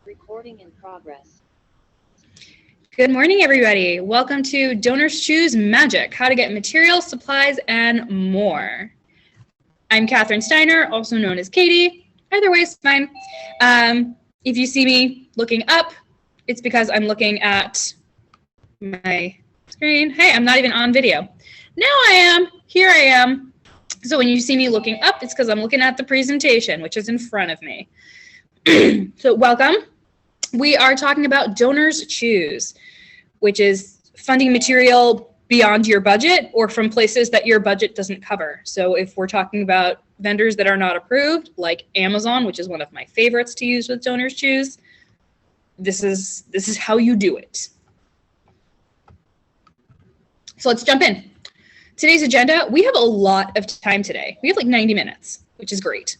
Recording in progress. Good morning, everybody. Welcome to DonorsChoose Magic, how to get materials, supplies, and more. I'm Catherine Steiner, also known as Katie. Either way is fine. If you see me looking up, it's because I'm looking at my screen. Hey, I'm not even on video. Now I am. Here I am. So when you see me looking up, it's because I'm looking at the presentation, which is in front of me. So welcome. We are talking about DonorsChoose, which is funding material beyond your budget or from places that your budget doesn't cover. So if we're talking about vendors that are not approved, like Amazon, which is one of my favorites to use with DonorsChoose, this is how you do it. So let's jump in. Today's agenda, we have a lot of time today. We have like 90 minutes, which is great.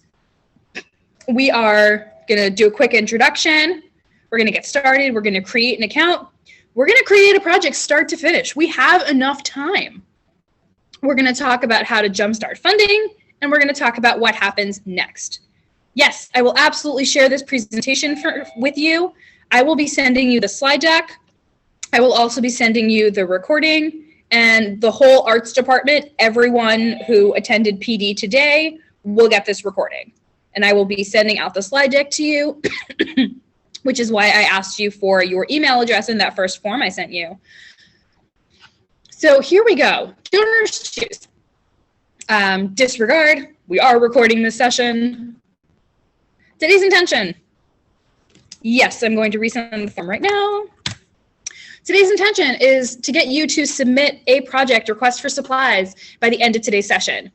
We are gonna do a quick introduction. We're gonna get started. We're gonna create an account. We're gonna create a project start to finish. We have enough time. We're gonna talk about how to jumpstart funding, and we're gonna talk about what happens next. Yes, I will absolutely share this presentation with you. I will be sending you the slide deck. I will also be sending you the recording and the whole arts department. Everyone who attended PD today will get this recording. And I will be sending out the slide deck to you, which is why I asked you for your email address in that first form I sent you. So here we go. DonorsChoose. Disregard, we are recording this session. Today's intention. Yes, I'm going to resend the form right now. Today's intention is to get you to submit a project request for supplies by the end of today's session.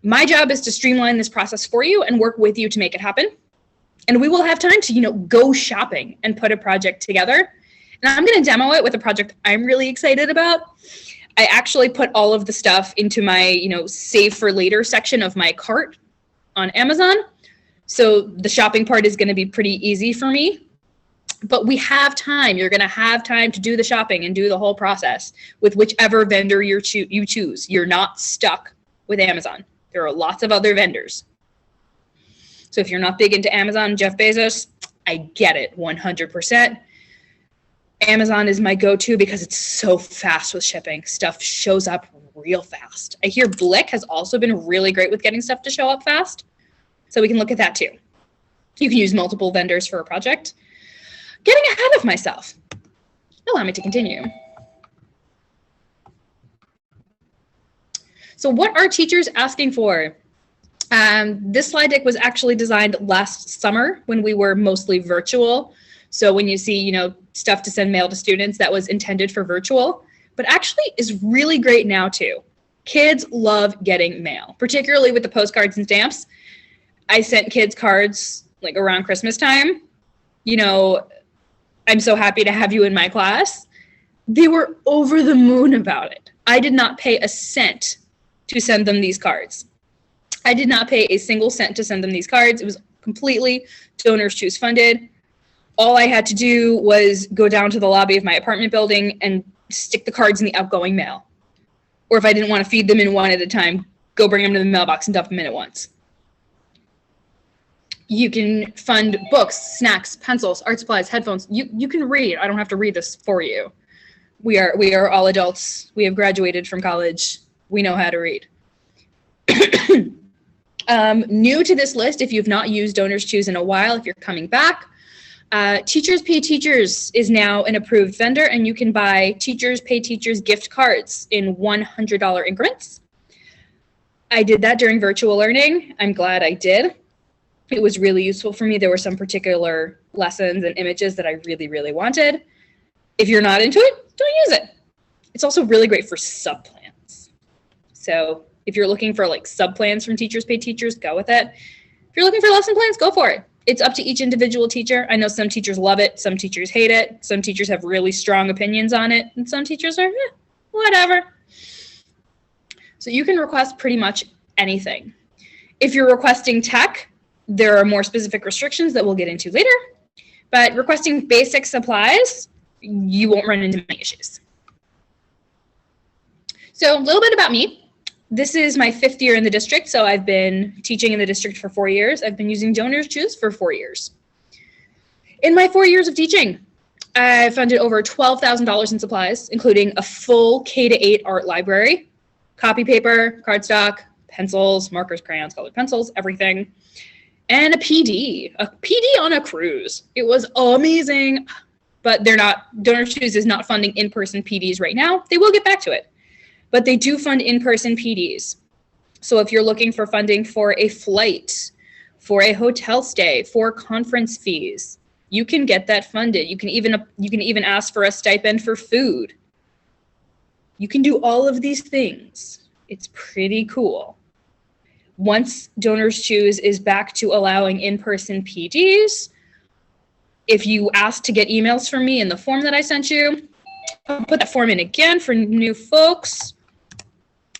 My job is to streamline this process for you and work with you to make it happen. And we will have time to, go shopping and put a project together. And I'm going to demo it with a project I'm really excited about. I actually put all of the stuff into my, save for later section of my cart on Amazon. So the shopping part is going to be pretty easy for me. But we have time. You're going to have time to do the shopping and do the whole process with whichever vendor you choose. You're not stuck with Amazon. There are lots of other vendors. So if you're not big into Amazon, Jeff Bezos, I get it 100%. Amazon is my go-to because it's so fast with shipping. Stuff shows up real fast. I hear Blick has also been really great with getting stuff to show up fast. So we can look at that too. You can use multiple vendors for a project. Getting ahead of myself. Allow me to continue. So what are teachers asking for? This slide deck was actually designed last summer when we were mostly virtual. So when you see, stuff to send mail to students, that was intended for virtual, but actually is really great now too. Kids love getting mail, particularly with the postcards and stamps. I sent kids cards like around Christmas time. I'm so happy to have you in my class. They were over the moon about it. I did not pay a cent to send them these cards. I did not pay a single cent to send them these cards. It was completely DonorsChoose funded. All I had to do was go down to the lobby of my apartment building and stick the cards in the outgoing mail. Or if I didn't want to feed them in one at a time, go bring them to the mailbox and dump them in at once. You can fund books, snacks, pencils, art supplies, headphones. You can read. I don't have to read this for you. We are all adults. We have graduated from college. We know how to read. New to this list, if you've not used DonorsChoose in a while, if you're coming back, Teachers Pay Teachers is now an approved vendor, and you can buy Teachers Pay Teachers gift cards in $100 increments. I did that during virtual learning. I'm glad I did. It was really useful for me. There were some particular lessons and images that I really, really wanted. If you're not into it, don't use it. It's also really great for subplans. So if you're looking for like subplans from Teachers Pay Teachers, go with it. If you're looking for lesson plans, go for it. It's up to each individual teacher. I know some teachers love it. Some teachers hate it. Some teachers have really strong opinions on it. And some teachers are, whatever. So you can request pretty much anything. If you're requesting tech, there are more specific restrictions that we'll get into later, but requesting basic supplies, you won't run into many issues. So a little bit about me. This is my 5th year in the district, so I've been teaching in the district for 4 years. I've been using DonorsChoose for 4 years. In my 4 years of teaching, I funded over $12,000 in supplies, including a full K-8 art library, copy paper, cardstock, pencils, markers, crayons, colored pencils, everything, and a PD on a cruise. It was amazing, but DonorsChoose is not funding in-person PDs right now. They will get back to it, but they do fund in-person PDs. So if you're looking for funding for a flight, for a hotel stay, for conference fees, you can get that funded. You can even ask for a stipend for food. You can do all of these things. It's pretty cool. Once DonorsChoose is back to allowing in-person PDs, if you ask to get emails from me in the form that I sent you, I'll put that form in again for new folks.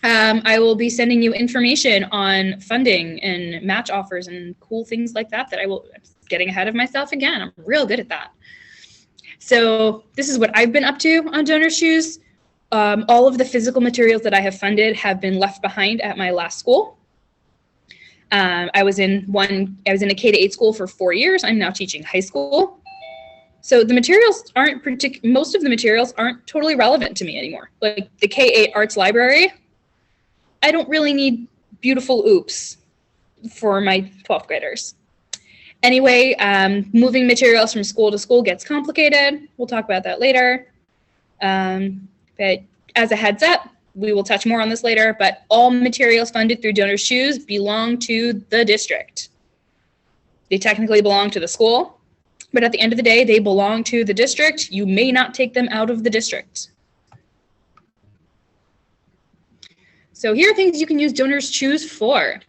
I will be sending you information on funding and match offers and cool things like that I'm getting ahead of myself again. I'm real good at that. So this is what I've been up to on DonorsChoose. All of the physical materials that I have funded have been left behind at my last school. I was in a K-8 school for 4 years. I'm now teaching high school. So the materials most of the materials aren't totally relevant to me anymore. Like the K-8 arts library, I don't really need beautiful oops for my 12th graders. Anyway, moving materials from school to school gets complicated. We'll talk about that later. But as a heads up, we will touch more on this later, but all materials funded through DonorsChoose belong to the district. They technically belong to the school, but at the end of the day, they belong to the district. You may not take them out of the district. So here are things you can use DonorsChoose for.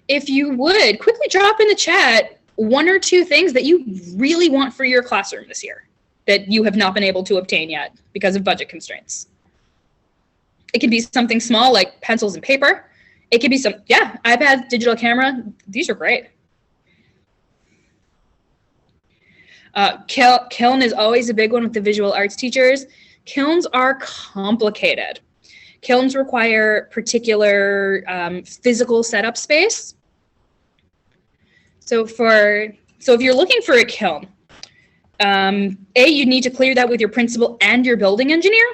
If you would, quickly drop in the chat 1 or 2 things that you really want for your classroom this year that you have not been able to obtain yet because of budget constraints. It could be something small like pencils and paper. It could be iPad, digital camera. These are great. Kiln is always a big one with the visual arts teachers. Kilns are complicated. Kilns require particular physical setup space. So if you're looking for a kiln, you need to clear that with your principal and your building engineer,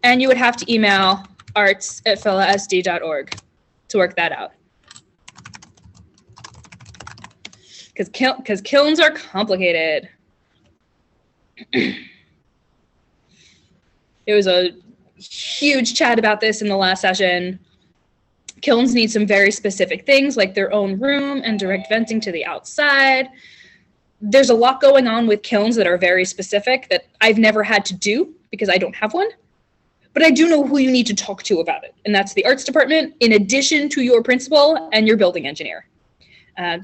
and you would have to email arts@philasd.org to work that out. Because kilns are complicated. There was a huge chat about this in the last session. Kilns need some very specific things like their own room and direct venting to the outside. There's a lot going on with kilns that are very specific that I've never had to do because I don't have one. But I do know who you need to talk to about it, and that's the arts department, in addition to your principal and your building engineer.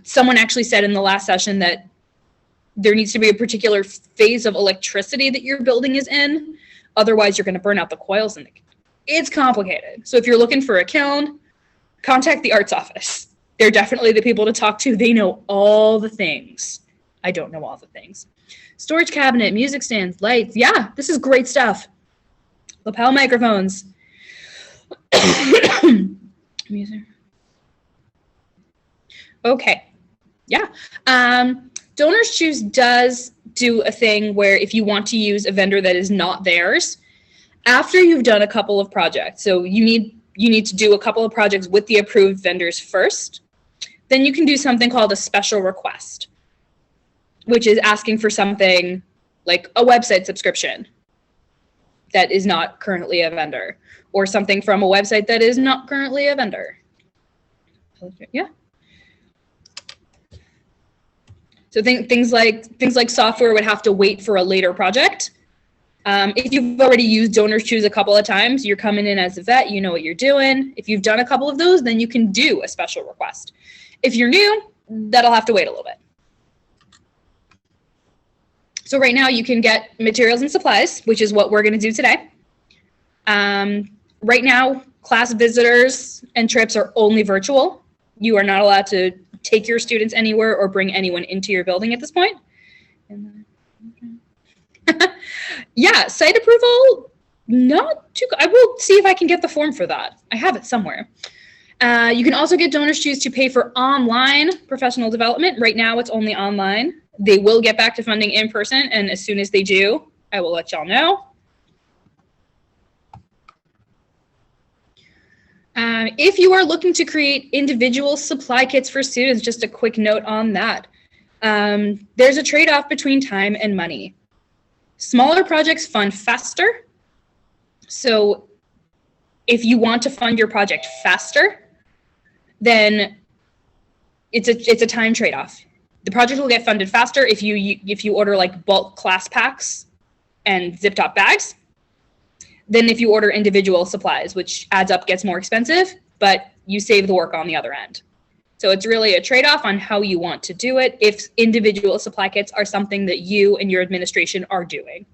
Someone actually said in the last session that there needs to be a particular phase of electricity that your building is in. Otherwise, you're going to burn out the coils. And it's complicated. So if you're looking for a kiln, contact the arts office. They're definitely the people to talk to. They know all the things. I don't know all the things. Storage cabinet, music stands, lights. Yeah, this is great stuff. Lapel microphones. Music. Okay. Yeah. DonorsChoose does do a thing where if you want to use a vendor that is not theirs, after you've done a couple of projects, so you need to do a couple of projects with the approved vendors first, then you can do something called a special request, which is asking for something like a website subscription that is not currently a vendor, or something from a website that is not currently a vendor. Yeah. So things like software would have to wait for a later project. If you've already used DonorsChoose a couple of times, you're coming in as a vet, you know what you're doing. If you've done a couple of those, then you can do a special request. If you're new, that'll have to wait a little bit. So right now you can get materials and supplies, which is what we're going to do today. Right now, class visitors and trips are only virtual. You are not allowed to take your students anywhere or bring anyone into your building at this point. Yeah, site approval, not too, I will see if I can get the form for that. I have it somewhere. You can also get DonorsChoose to pay for online professional development. Right now it's only online. They will get back to funding in person, and as soon as they do, I will let y'all know. If you are looking to create individual supply kits for students, just a quick note on that. There's a trade-off between time and money. Smaller projects fund faster. So if you want to fund your project faster, then it's a time trade-off. The project will get funded faster if you order like bulk class packs and zip top bags than if you order individual supplies, which adds up, gets more expensive, but you save the work on the other end. So it's really a trade-off on how you want to do it if individual supply kits are something that you and your administration are doing.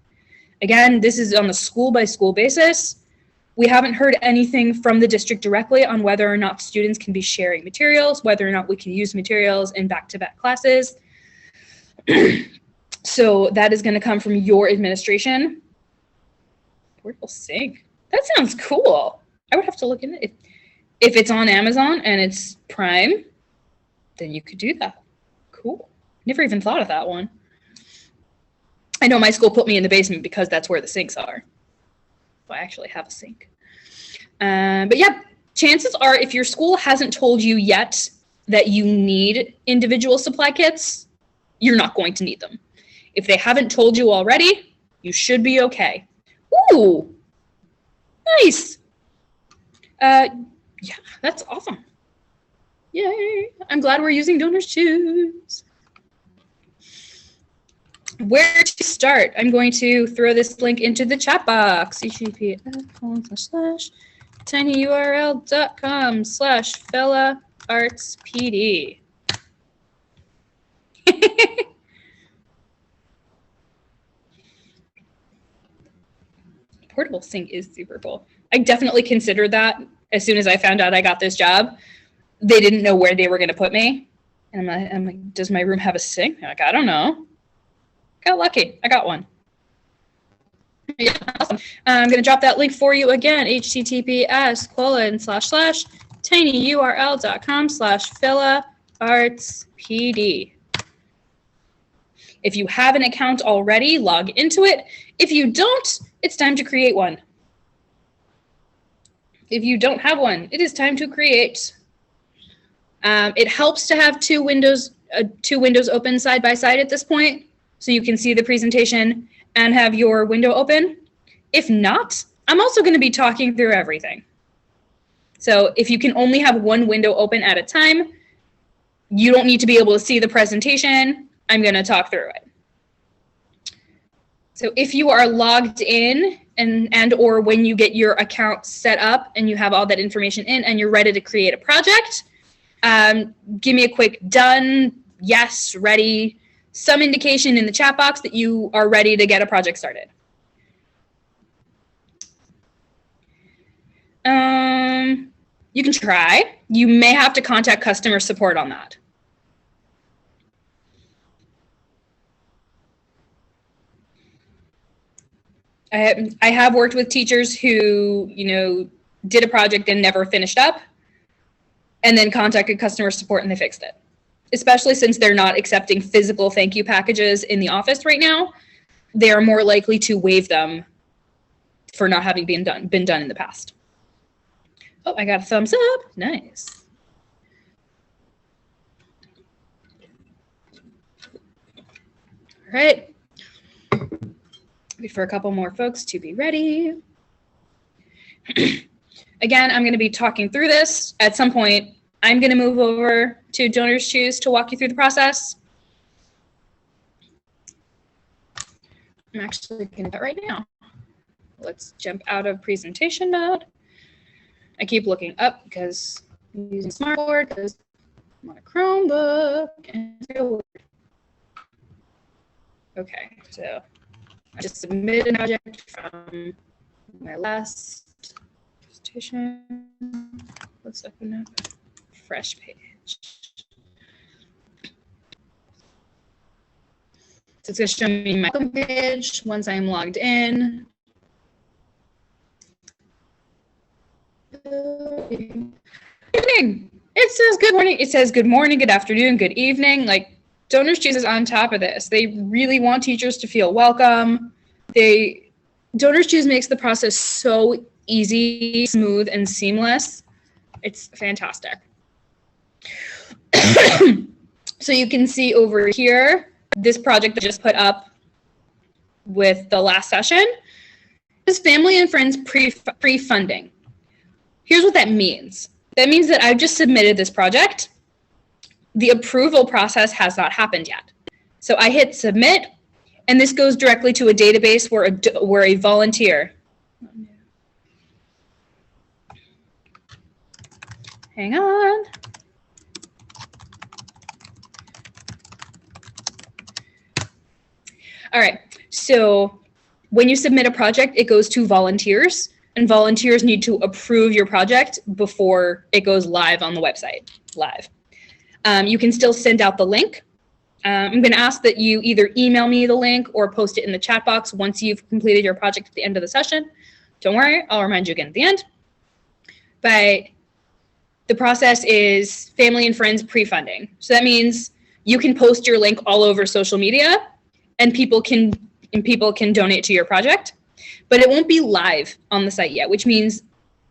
Again, this is on a school-by-school basis. We haven't heard anything from the district directly on whether or not students can be sharing materials, whether or not we can use materials in back-to-back classes. So that is going to come from your administration. Portable sink. That sounds cool. I would have to look into it. If it's on Amazon and it's Prime, then you could do that. Cool. Never even thought of that one. I know my school put me in the basement because that's where the sinks are. I actually have a sink. But yeah, chances are if your school hasn't told you yet that you need individual supply kits, you're not going to need them. If they haven't told you already, you should be okay. Ooh, nice. Yeah, that's awesome. Yay. I'm glad we're using DonorsChoose. Where to start? I'm going to throw this link into the chat box. https://tinyurl.com/fellaartspd. Portable sink is super cool. I definitely considered that as soon as I found out I got this job. They didn't know where they were going to put me. And I'm like, does my room have a sink? I'm like, I don't know. Got lucky. I got one. Yeah, awesome. I'm going to drop that link for you again. https://tinyurl.com/fellaartspd. If you have an account already, log into it. If you don't, it's time to create one. If you don't have one, it is time to create. It helps to have two windows open side by side at this point, so you can see the presentation and have your window open. If not, I'm also going to be talking through everything. So if you can only have one window open at a time, you don't need to be able to see the presentation. I'm going to talk through it. So if you are logged in and or when you get your account set up and you have all that information in and you're ready to create a project, give me a quick done, yes, ready, some indication in the chat box that you are ready to get a project started. You can try. You may have to contact customer support on that. I have worked with teachers who, did a project and never finished up and then contacted customer support and they fixed it. Especially since they're not accepting physical thank you packages in the office right now, they are more likely to waive them for not having been done in the past. Oh, I got a thumbs up. Nice. All right. Wait for a couple more folks to be ready. Again, I'm going to be talking through this. At some point, I'm going to move over to DonorsChoose to walk you through the process. I'm actually going to do that right now. Let's jump out of presentation mode. I keep looking up because I'm using Smartboard because I'm on a Chromebook. And it's real weird. Okay, so I just submitted a project from my last presentation. Let's open up a fresh page. So it's going to show me my home page once I'm logged in. Good evening. It says good morning. It says good morning, good afternoon, good evening. Like, DonorsChoose is on top of this. They really want teachers to feel welcome. DonorsChoose makes the process so easy, smooth, and seamless. It's fantastic. So you can see over here, this project that I just put up with the last session is family and friends pre-funding. Here's what that means. That means that I've just submitted this project. The approval process has not happened yet. So I hit submit, and this goes directly to a database where a volunteer. Hang on. All right, so when you submit a project, it goes to volunteers, and volunteers need to approve your project before it goes live on the website, live. You can still send out the link. I'm going to ask that you either email me the link or post it in the chat box once you've completed your project at the end of the session. Don't worry, I'll remind you again at the end. But the process is family and friends pre-funding. So that means you can post your link all over social media, and people can donate to your project, but it won't be live on the site yet, which means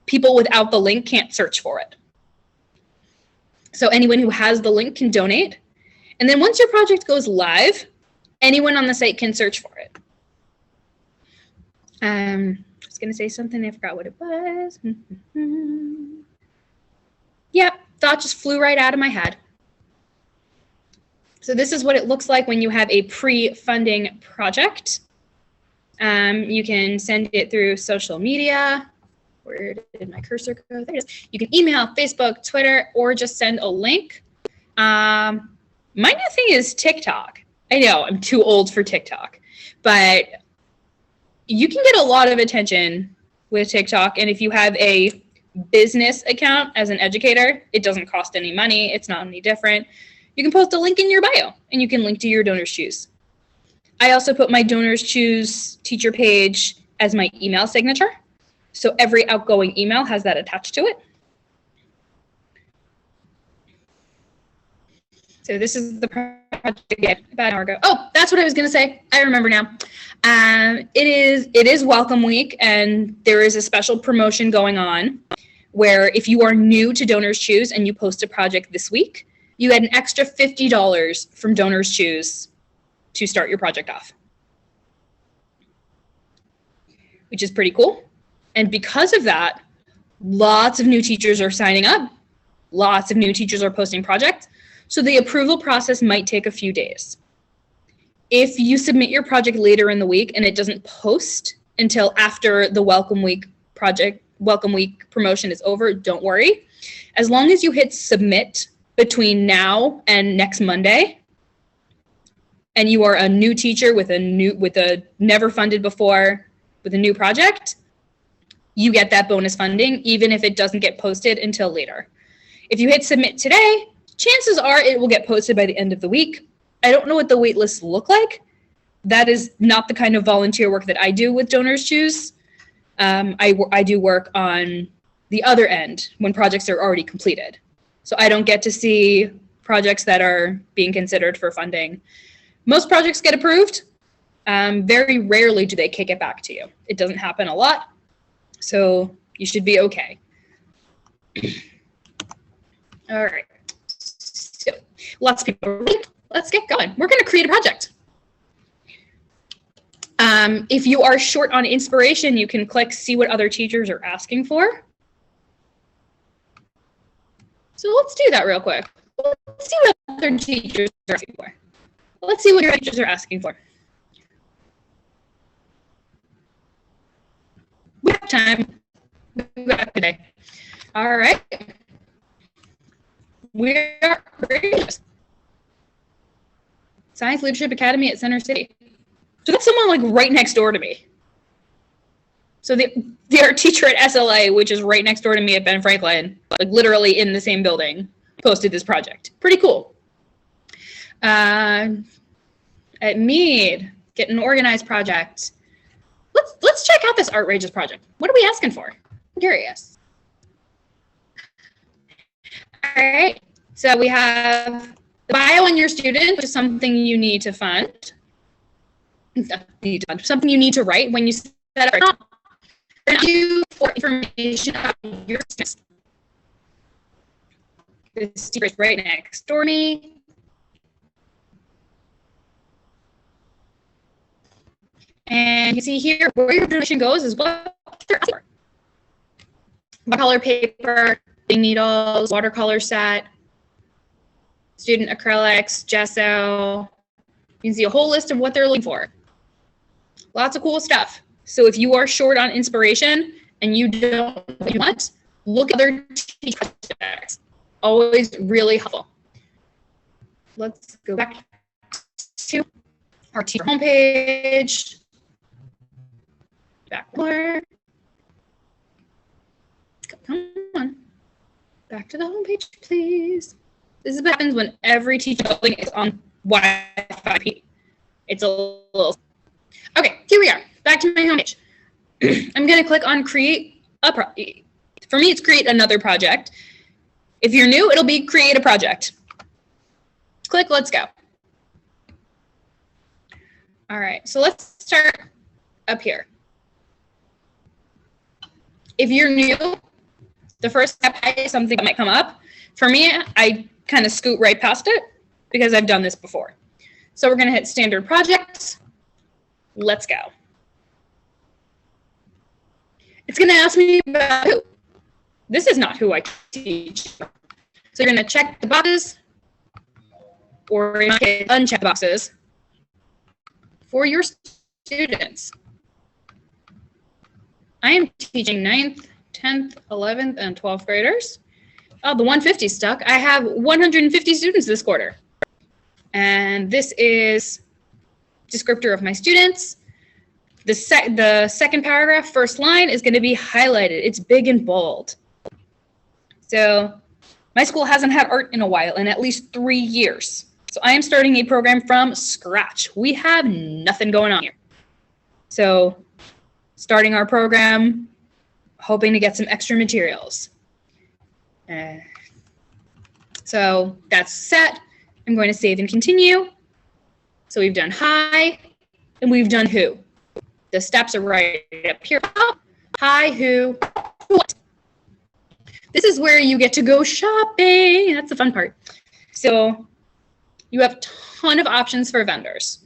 people without the link can't search for it. So anyone who has the link can donate. And then once your project goes live, anyone on the site can search for it. I was going to say something. I forgot what it was. Yep, thought just flew right out of my head. So this is what it looks like when you have a pre-funding project. You can send it through social media. Where did my cursor go? There it is. You can email, Facebook, Twitter, or just send a link. My new thing is TikTok. I know I'm too old for TikTok, but you can get a lot of attention with TikTok. And if you have a business account as an educator, it doesn't cost any money. It's not any different. You can post a link in your bio, and you can link to your DonorsChoose. I also put my DonorsChoose teacher page as my email signature. So every outgoing email has that attached to it. So this is the project about an hour ago. Oh, that's what I was going to say. I remember now. It is Welcome Week, and there is a special promotion going on where if you are new to DonorsChoose and you post a project this week, you get an extra $50 from DonorsChoose to start your project off, which is pretty cool. And because of that, lots of new teachers are signing up. Lots of new teachers are posting projects. So the approval process might take a few days. If you submit your project later in the week and it doesn't post until after the Welcome Week promotion is over, don't worry. As long as you hit submit between now and next Monday, and you are a new teacher with a never funded before, with a new project, you get that bonus funding, even if it doesn't get posted until later. If you hit submit today, chances are it will get posted by the end of the week. I don't know what the wait lists look like. That is not the kind of volunteer work that I do with DonorsChoose. I do work on the other end when projects are already completed. So I don't get to see projects that are being considered for funding. Most projects get approved. Very rarely do they kick it back to you. It doesn't happen a lot. So you should be okay. All right. So lots of people. Let's get going. We're going to create a project. If you are short on inspiration, you can click see what other teachers are asking for. So let's do that real quick. Let's see what other teachers are asking for. Let's see what your teachers are asking for. We have time. We got today. All right. We are ready. Science Leadership Academy at Center City. So that's someone like right next door to me. So their teacher at SLA, which is right next door to me at Ben Franklin, like literally in the same building, posted this project. Pretty cool. At Mead, get an organized project. Let's check out this outrageous project. What are we asking for? I'm curious. All right. So we have The bio on your student is something you need to fund. Something you need to write when you set up. Thank you for information about your students. This teacher is right next door to me. And you see here where your donation goes is what watercolor paper, needles, watercolor set, student acrylics, gesso. You can see a whole list of what they're looking for. Lots of cool stuff. So if you are short on inspiration and you don't know what you want, look at other teacher projects. Always really helpful. Let's go back to our teacher homepage. Back more. Come on. Back to the homepage, please. This is what happens when every teacher building is on Wi-Fi. It's a little. Okay, here we are. Back to my homepage. I'm going to click on create a project. For me, it's create another project. If you're new, it'll be create a project. Click, let's go. All right, so let's start up here. If you're new, the first step is something that might come up. For me, I kind of scoot right past it because I've done this before. So we're going to hit standard projects. Let's go. It's going to ask me about who. This is not who I teach. So you're going to check the boxes, or in my case, uncheck boxes for your students. I am teaching 9th, 10th, 11th, and 12th graders. Oh, the 150 stuck. I have 150 students this quarter. And this is descriptor of my students. The second paragraph, first line, is going to be highlighted. It's big and bold. So my school hasn't had art in a while, in at least 3 years. So I am starting a program from scratch. We have nothing going on here. So starting our program, hoping to get some extra materials. So that's set. I'm going to save and continue. So we've done hi, and we've done who. The steps are right up here. Hi, who, what. This is where you get to go shopping. That's the fun part. So you have a ton of options for vendors.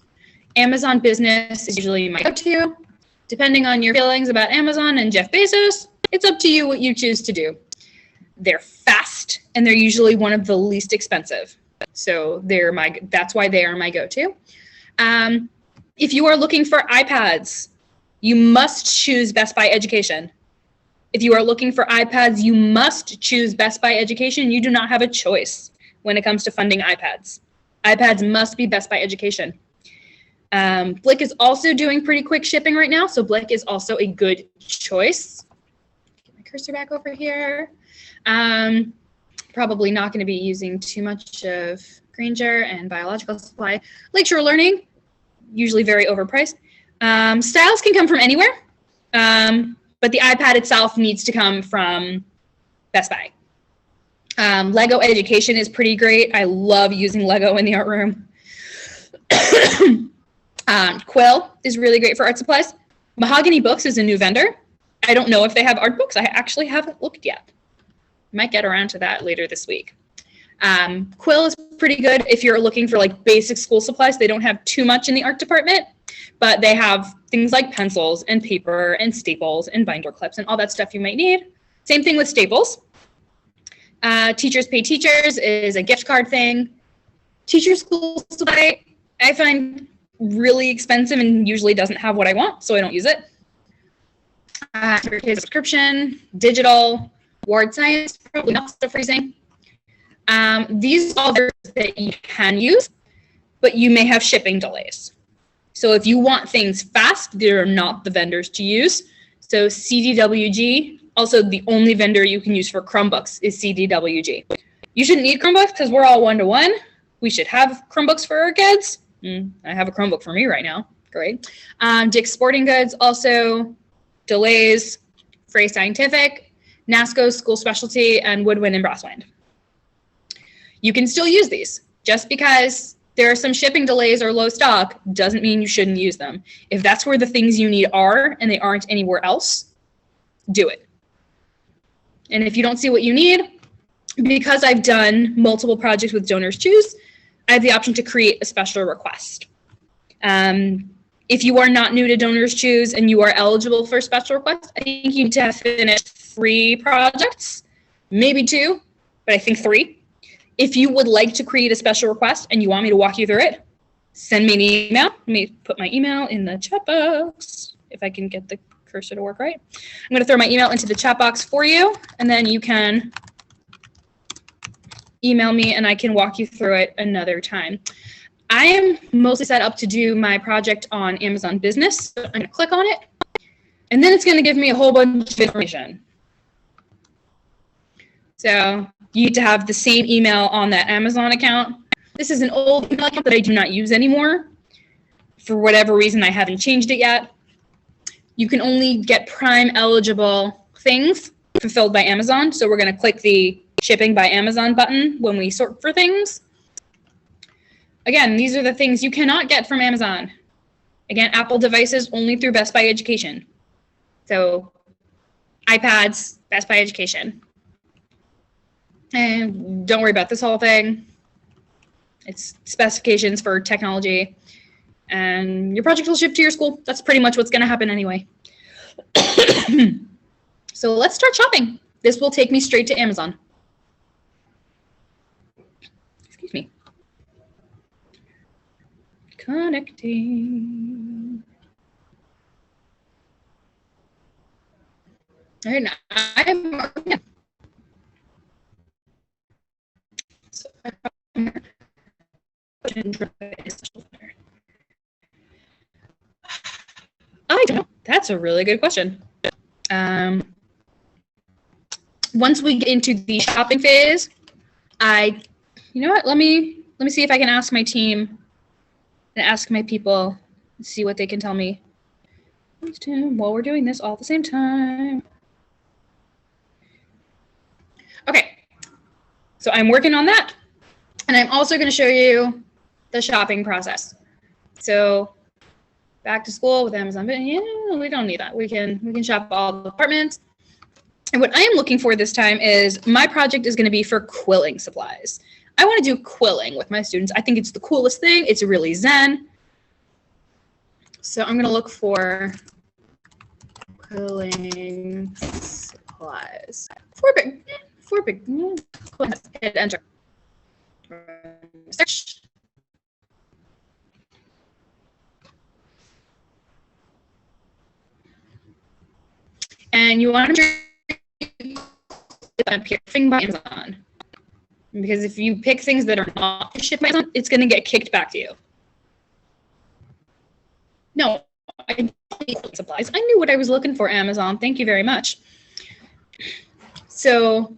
Amazon Business is usually my go-to. Depending on your feelings about Amazon and Jeff Bezos, it's up to you what you choose to do. They're fast, and they're usually one of the least expensive. So that's why they are my go-to. If you are looking for iPads, you must choose Best Buy Education. If you are looking for iPads, you must choose Best Buy Education. You do not have a choice when it comes to funding iPads. iPads must be Best Buy Education. Blick is also doing pretty quick shipping right now, so Blick is also a good choice. Get my cursor back over here. Probably not going to be using too much of Granger and Biological Supply. Lakeshore Learning, usually very overpriced. Styles can come from anywhere, but the iPad itself needs to come from Best Buy. Lego Education is pretty great. I love using Lego in the art room. Quill is really great for art supplies. Mahogany Books is a new vendor. I don't know if they have art books. I actually haven't looked yet. Might get around to that later this week. Quill is pretty good if you're looking for like basic school supplies. They don't have too much in the art department, but they have things like pencils and paper and staples and binder clips and all that stuff you might need. Same thing with Staples. Teachers Pay Teachers is a gift card thing. Teacher School Supply, I find really expensive and usually doesn't have what I want, so I don't use it. Subscription, digital, Ward Science, probably not stuff freezing. These are all that you can use, but you may have shipping delays. So if you want things fast, they're not the vendors to use. So CDWG, also the only vendor you can use for Chromebooks is CDWG. You shouldn't need Chromebooks because we're all one-to-one. We should have Chromebooks for our kids. I have a Chromebook for me right now. Great. Dick's Sporting Goods, also delays, Frey Scientific, NASCO School Specialty, and Woodwind and Brasswind. You can still use these. Just because there are some shipping delays or low stock doesn't mean you shouldn't use them. If that's where the things you need are and they aren't anywhere else, do it. And if you don't see what you need, because I've done multiple projects with DonorsChoose, I have the option to create a special request. If you are not new to DonorsChoose and you are eligible for a special request, I think you need to have finished 3 projects, maybe 2, but I think 3. If you would like to create a special request and you want me to walk you through it, send me an email. Let me put my email in the chat box, if I can get the cursor to work right. I'm going to throw my email into the chat box for you, and then you can email me and I can walk you through it another time. I am mostly set up to do my project on Amazon Business. So I'm going to click on it, and then it's going to give me a whole bunch of information. So you need to have the same email on that Amazon account. This is an old email account that I do not use anymore. For whatever reason, I haven't changed it yet. You can only get Prime eligible things fulfilled by Amazon. So we're going to click the shipping by Amazon button when we sort for things. Again, these are the things you cannot get from Amazon. Again, Apple devices only through Best Buy Education. So iPads, Best Buy Education. And don't worry about this whole thing. It's specifications for technology. And your project will ship to your school. That's pretty much what's going to happen anyway. So let's start shopping. This will take me straight to Amazon. Excuse me. Connecting. All right, now I'm so I don't know. That's a really good question. Once we get into the shopping phase, you know what? Let me see if I can ask my team and ask my people and see what they can tell me while we're doing this all at the same time. Okay, so I'm working on that, and I'm also going to show you the shopping process. So back to school with Amazon, but yeah, we don't need that. We can shop all the departments. And what I am looking for this time is my project is going to be for quilling supplies. I want to do quilling with my students. I think it's the coolest thing. It's really zen. So I'm going to look for quilling supplies. Four big. Hit enter. Search. And you want to pick things by Amazon. Because if you pick things that are not shipped by Amazon, it's going to get kicked back to you. No, I don't need supplies. I knew what I was looking for, Amazon. Thank you very much. So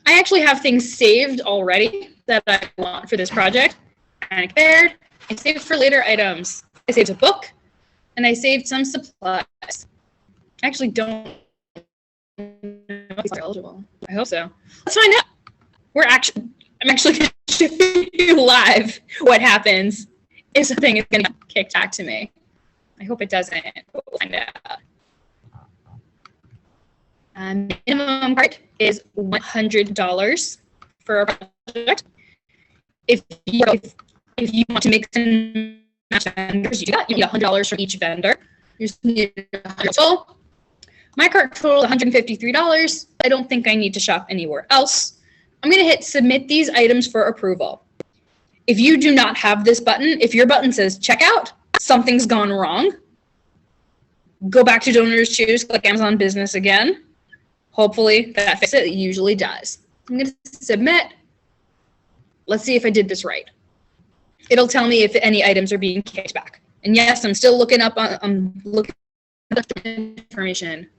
I actually have things saved already that I want for this project. And I prepared. I saved for later items. I saved a book, and I saved some supplies. I actually don't know if these are eligible. I hope so. Let's find out. I'm actually going to show you live what happens if something is going to get kicked back to me. I hope it doesn't, but we'll find out. Minimum cart is $100 for a project. If you want to mix and match vendors, you do that. You need $100 from each vendor. You just need $100. My cart total is $153. I don't think I need to shop anywhere else. I'm going to hit submit these items for approval. If you do not have this button, if your button says checkout, something's gone wrong. Go back to DonorsChoose, click Amazon Business again. Hopefully that fixes it. It usually does. I'm going to submit. Let's see if I did this right. It'll tell me if any items are being kicked back. And yes, I'm still looking up on looking at the information.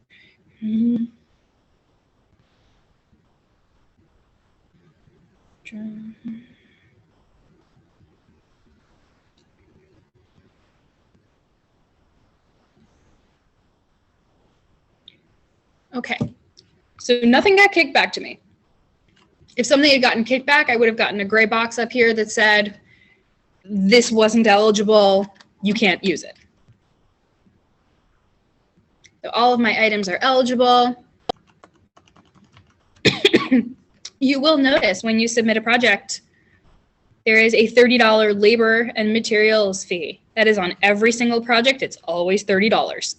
Okay, so nothing got kicked back to me. If something had gotten kicked back, I would have gotten a gray box up here that said, this wasn't eligible, you can't use it. So all of my items are eligible. You will notice when you submit a project, there is a $30 labor and materials fee. That is on every single project. It's always $30.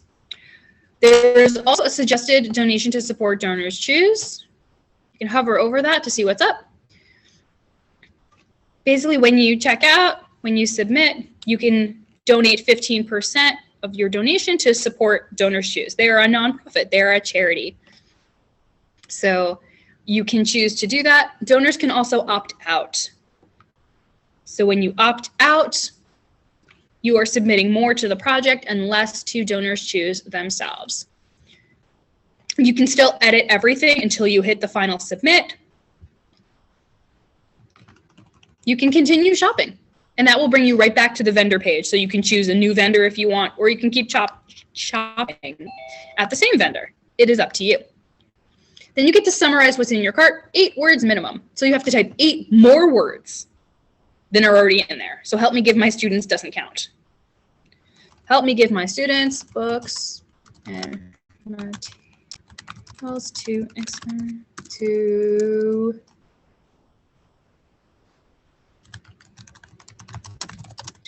There's also a suggested donation to support DonorsChoose. You can hover over that to see what's up. Basically, when you check out, when you submit, you can donate 15% of your donation to support DonorsChoose. They are a nonprofit. They are a charity. So you can choose to do that. Donors can also opt out. So when you opt out, you are submitting more to the project and less to DonorsChoose themselves. You can still edit everything until you hit the final submit. You can continue shopping, and that will bring you right back to the vendor page. So you can choose a new vendor if you want, or you can keep shopping at the same vendor. It is up to you. Then you get to summarize what's in your cart, 8 words minimum. So you have to type 8 more words than are already in there. So help me give my students doesn't count. Help me give my students books and materials to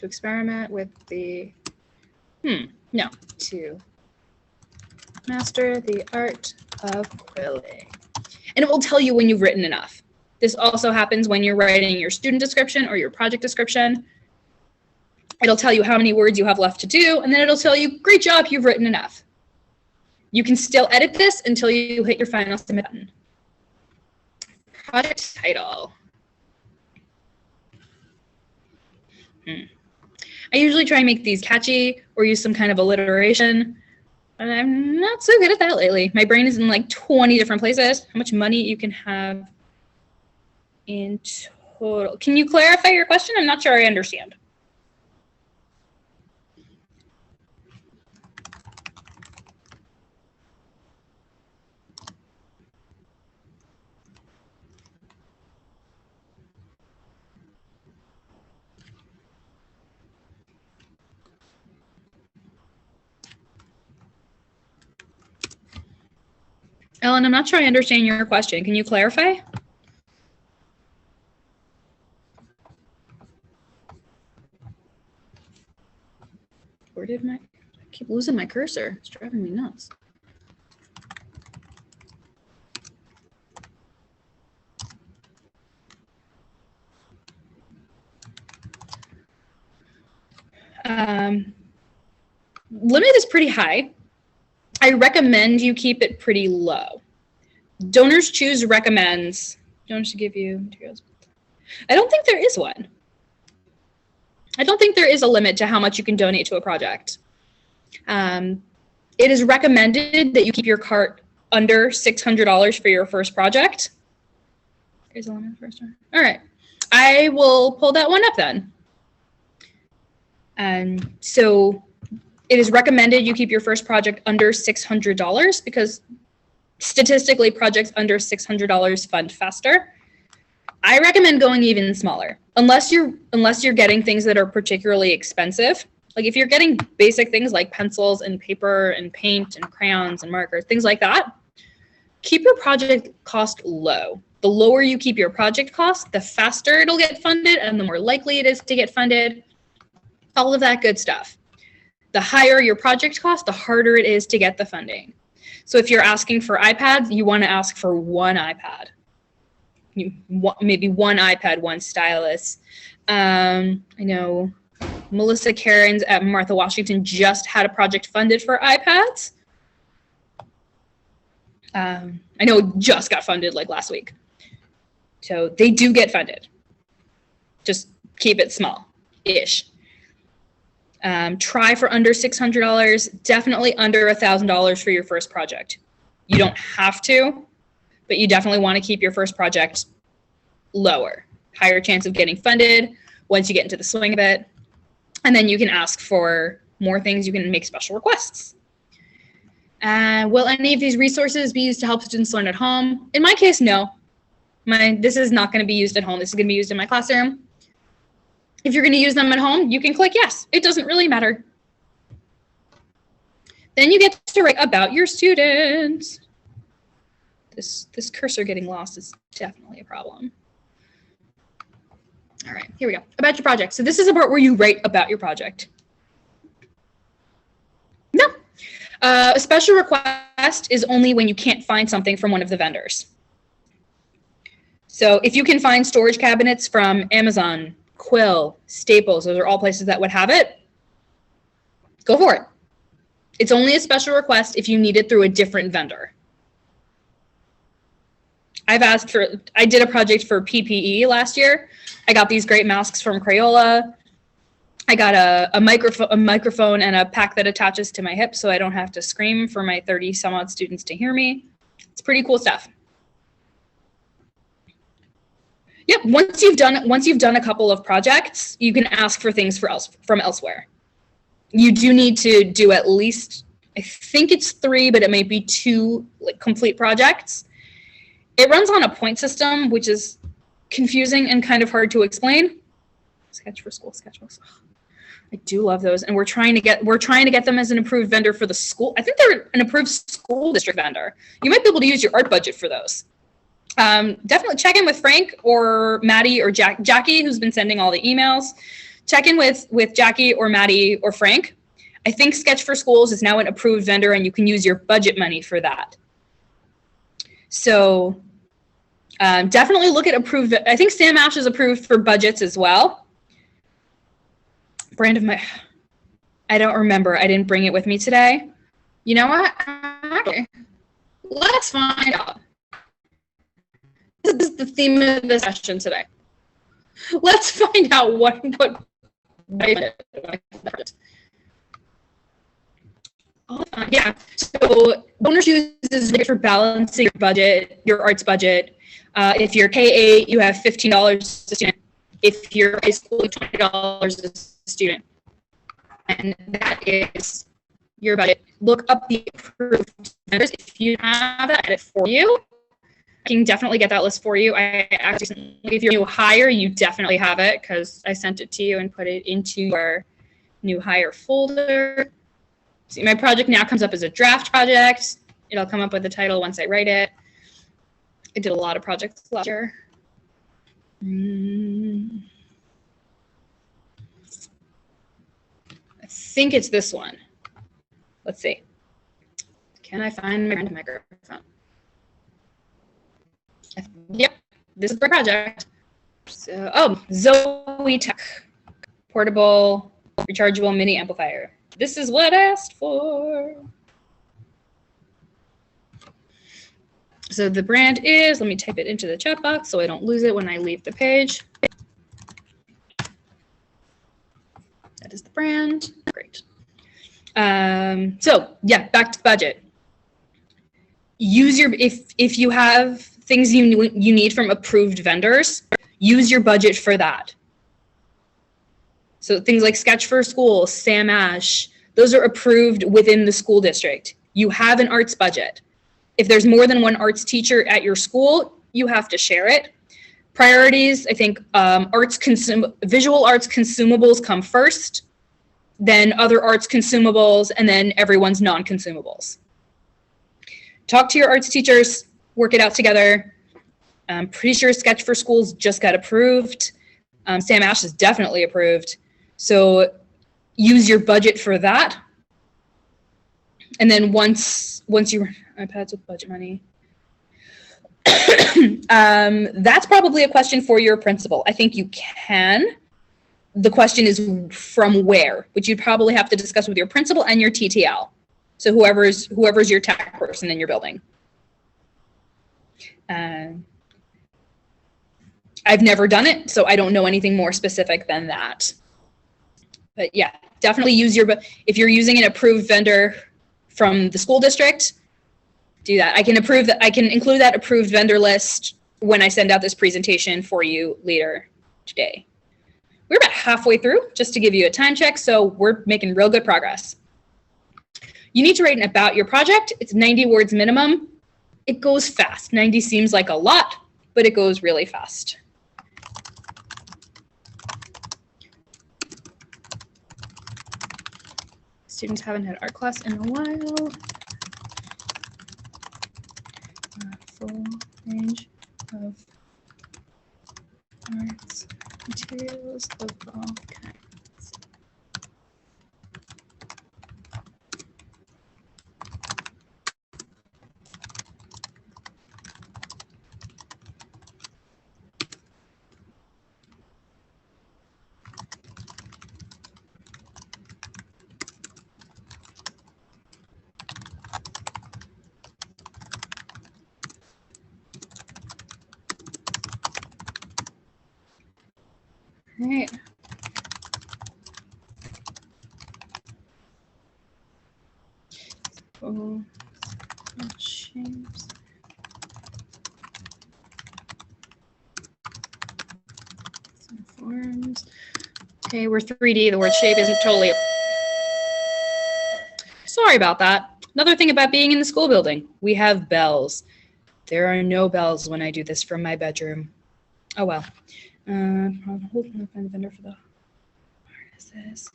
experiment with the, to master the art of quilling. And it will tell you when you've written enough. This also happens when you're writing your student description or your project description. It'll tell you how many words you have left to do, and then it'll tell you, great job, you've written enough. You can still edit this until you hit your final submit button. Project title. I usually try and make these catchy or use some kind of alliteration, but I'm not so good at that lately. My brain is in like 20 different places. How much money you can have in total? Can you clarify your question? I'm not sure I understand. Ellen, I'm not sure I understand your question. Can you clarify? Where did I keep losing my cursor? It's driving me nuts. Limit is pretty high. I recommend you keep it pretty low. DonorsChoose recommends donors to give you materials. I don't think there is one. I don't think there is a limit to how much you can donate to a project. It is recommended that you keep your cart under $600 for your first project. There's a limit first one. All right, I will pull that one up then. So it is recommended you keep your first project under $600 because statistically projects under $600 fund faster. I recommend going even smaller unless you're getting things that are particularly expensive. Like if you're getting basic things like pencils and paper and paint and crayons and markers, things like that, keep your project cost low. The lower you keep your project cost, the faster it'll get funded and the more likely it is to get funded. All of that good stuff. The higher your project cost, the harder it is to get the funding. So if you're asking for iPads, you want to ask for one iPad. Maybe one iPad, one stylus. I know Melissa Cairns at Martha Washington just had a project funded for iPads. I know it just got funded like last week. So they do get funded. Just keep it small-ish. Try for under $600, definitely under $1,000 for your first project. You don't have to, but you definitely want to keep your first project lower. Higher chance of getting funded once you get into the swing of it. And then you can ask for more things. You can make special requests. Will any of these resources be used to help students learn at home? In my case, no. This is not going to be used at home. This is going to be used in my classroom. If you're going to use them at home, you can click yes. It doesn't really matter. Then you get to write about your students. This cursor getting lost is definitely a problem. All right, here we go. About your project. So this is the part where you write about your project. No. A special request is only when you can't find something from one of the vendors. So if you can find storage cabinets from Amazon, Quill, Staples, those are all places that would have it, go for it. It's only a special request if you need it through a different vendor. I did a project for PPE last year. I got these great masks from Crayola. I got a microphone and a pack that attaches to my hip so I don't have to scream for my 30 some odd students to hear me. It's pretty cool stuff. Yep, once you've done a couple of projects, you can ask for things from elsewhere. You do need to do at least, I think it's 3, but it may be 2 complete projects. It runs on a point system, which is confusing and kind of hard to explain. Sketch for School sketchbooks. I do love those, and we're trying to get them as an approved vendor for the school. I think they're an approved school district vendor. You might be able to use your art budget for those. Definitely check in with Frank or Maddie or Jackie, who's been sending all the emails. Check in with Jackie or Maddie or Frank. I think Sketch for Schools is now an approved vendor, and you can use your budget money for that. So definitely look at approved. I think Sam Ash is approved for budgets as well. Brand of my, I don't remember. I didn't bring it with me today. You know what? Okay. Let's find out. This is the theme of the session today. Let's find out what yeah, so DonorsChoose is great for balancing your budget, your arts budget. If you're K-8, you have $15 a student. If you're high school, $20 a student. And that is your budget. Look up the approved vendors. If you have that, edit for you. I can definitely get that list for you. I actually, if you're new hire, you definitely have it because I sent it to you and put it into your new hire folder. See, my project now comes up as a draft project. It'll come up with the title once I write it. I did a lot of projects last year. I think it's this one. Let's see. Can I find my microphone? Yep, this is the project. So, oh, Zoe Tech, portable, rechargeable mini amplifier. This is what I asked for. So the brand is, let me type it into the chat box so I don't lose it when I leave the page. That is the brand. Great. So yeah, back to the budget. Use your, if you have things you need from approved vendors, use your budget for that. So things like Sketch for School, Sam Ash, those are approved within the school district. You have an arts budget. If there's more than one arts teacher at your school, you have to share it. Priorities, I think visual arts consumables come first, then other arts consumables, and then everyone's non-consumables. Talk to your arts teachers, work it out together. I'm pretty sure Sketch for Schools just got approved. Sam Ash is definitely approved. So use your budget for that. And then once you iPads with budget money, that's probably a question for your principal. I think you can. The question is from where, which you'd probably have to discuss with your principal and your TTL. So whoever's your tech person in your building. I've never done it, so I don't know anything more specific than that. But yeah, definitely use if you're using an approved vendor from the school district, do that. I can include that approved vendor list when I send out this presentation for you later today. We're about halfway through, just to give you a time check, so we're making real good progress. You need to write about your project. It's 90 words minimum. It goes fast. 90 seems like a lot. but it goes really fast. Students haven't had art class in a while. Full range of arts materials of all kinds. All right. Full shapes. Some forms. Okay, we're 3D. The word shape isn't totally. Sorry about that. Another thing about being in the school building, we have bells. There are no bells when I do this from my bedroom. Oh well. Find the vendor for the artists.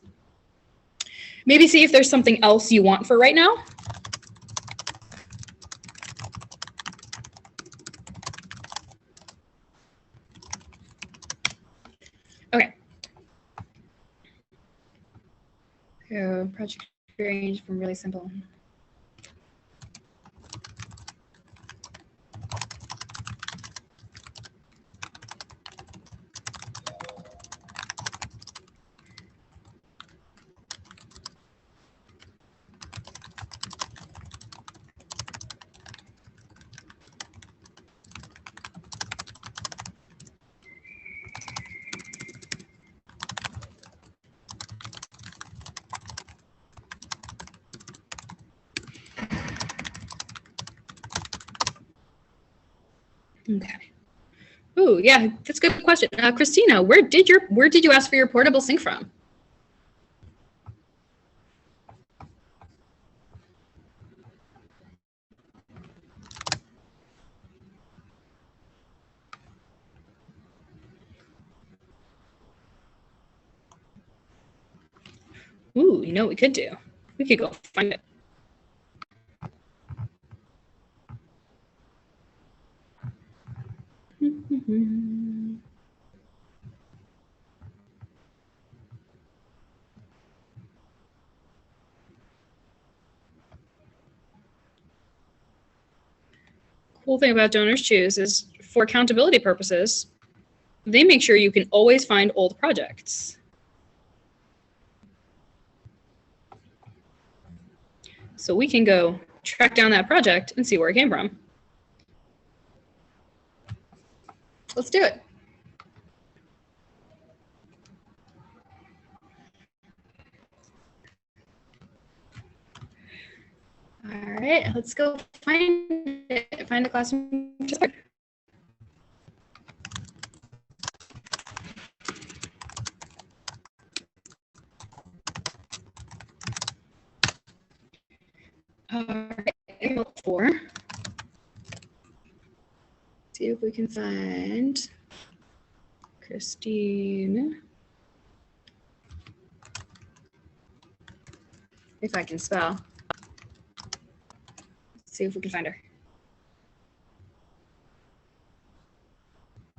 Maybe see if there's something else you want for right now. Okay. So project range from really simple. Okay. Ooh, yeah, that's a good question. Christina, where did you ask for your portable sink from? Ooh, you know what we could do? We could go find it. Cool thing about DonorsChoose is for accountability purposes, they make sure you can always find old projects. So we can go track down that project and see where it came from. Let's do it. All right, let's go find it. Find the classroom. All right, 4. See if we can find Christine. If I can spell. Let's see if we can find her.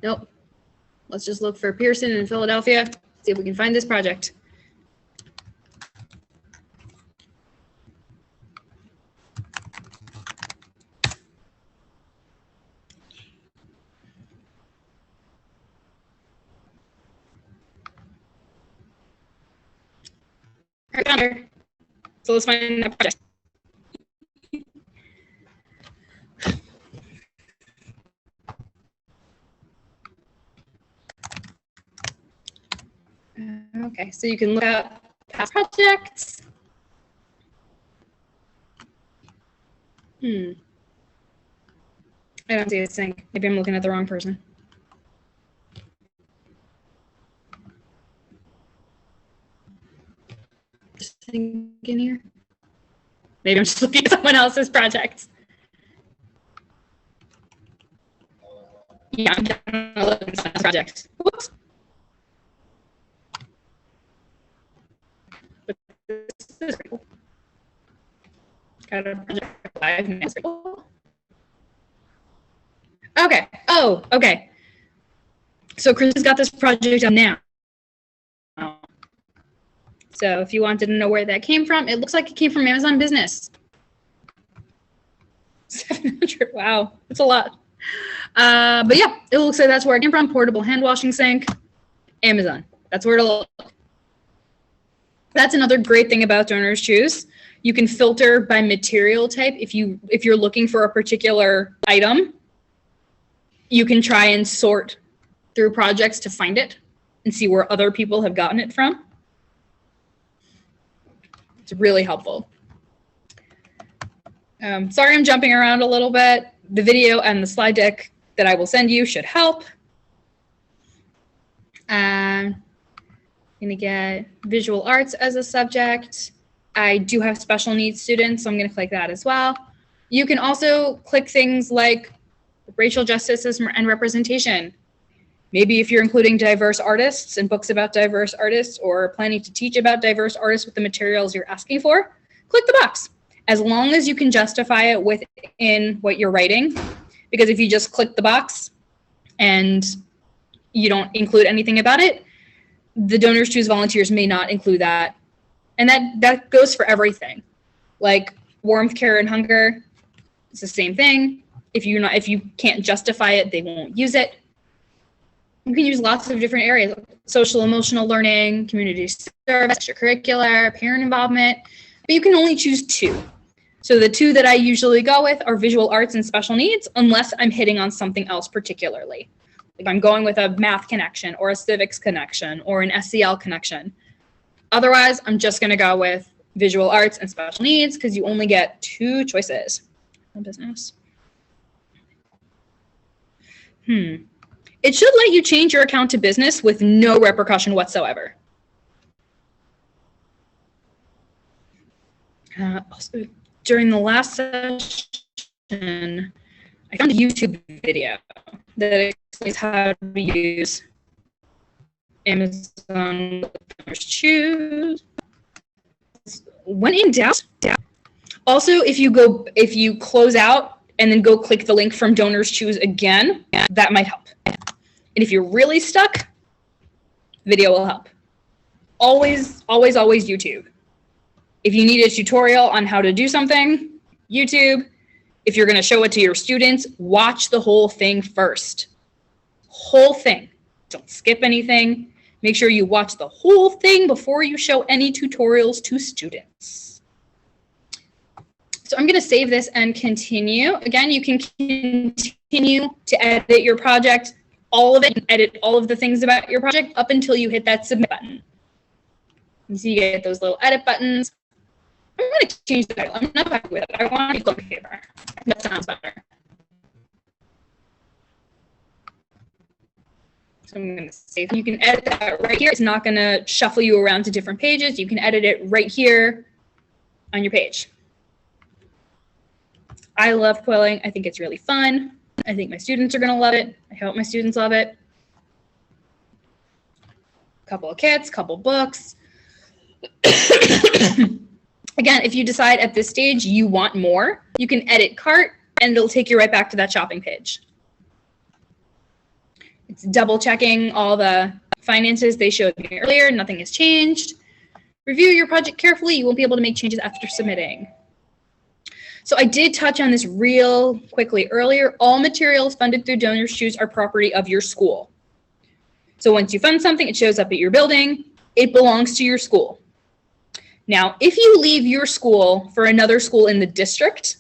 Nope. Let's just look for Pearson in Philadelphia. See if we can find this project. I found her. So let's find that project. Okay, so you can look up past projects. I don't see a sink. Maybe I'm looking at the wrong person. Sink in here. Maybe I'm just looking at someone else's project. Yeah, I'm done with this project. Whoops. But this is cool. Got a project 5 minutes. Okay. Oh, okay. So Chris has got this project done now. So if you wanted to know where that came from, it looks like it came from Amazon Business. 700. Wow, that's a lot. But yeah, it looks like that's where it came from. Portable hand washing sink, Amazon. That's where it'll look. That's another great thing about DonorsChoose. You can filter by material type. If you're looking for a particular item, you can try and sort through projects to find it and see where other people have gotten it from. It's really helpful. Sorry I'm jumping around a little bit. The video and the slide deck that I will send you should help. I'm gonna get visual arts as a subject. I do have special needs students, so I'm gonna click that as well. You can also click things like racial justice and representation. Maybe if you're including diverse artists and books about diverse artists or planning to teach about diverse artists with the materials you're asking for, click the box. As long as you can justify it within what you're writing, because if you just click the box and you don't include anything about it, the DonorsChoose volunteers may not include that. And that goes for everything. Like warmth, care, and hunger, it's the same thing. If you can't justify it, they won't use it. You can use lots of different areas: social emotional learning, community service, extracurricular, parent involvement, but you can only choose 2. So the 2 that I usually go with are visual arts and special needs, unless I'm hitting on something else particularly. Like I'm going with a math connection or a civics connection or an SEL connection. Otherwise, I'm just gonna go with visual arts and special needs because you only get 2 choices. Business. It should let you change your account to business with no repercussion whatsoever. Also, during the last session, I found a YouTube video that explains how to use Amazon DonorsChoose. When in doubt, also if you close out and then go click the link from DonorsChoose again, that might help. And if you're really stuck, video will help. Always, always, always YouTube. If you need a tutorial on how to do something, YouTube. If you're going to show it to your students, watch the whole thing first. Whole thing. Don't skip anything. Make sure you watch the whole thing before you show any tutorials to students. So I'm going to save this and continue. Again, you can continue to edit your project, all of it, and edit all of the things about your project up until you hit that submit button. You see, you get those little edit buttons. I'm going to change the title. I'm not happy with it. I want to look paper. That sounds better. So I'm going to save. You can edit that right here. It's not going to shuffle you around to different pages. You can edit it right here on your page. I love quilling. I think it's really fun. I think my students are going to love it. I hope my students love it. Couple of kits, couple books. Again, if you decide at this stage you want more, you can edit cart and it'll take you right back to that shopping page. It's double checking all the finances they showed me earlier. Nothing has changed. Review your project carefully. You won't be able to make changes after submitting. So I did touch on this real quickly earlier. All materials funded through DonorsChoose are property of your school. So once you fund something, it shows up at your building. It belongs to your school. Now, if you leave your school for another school in the district,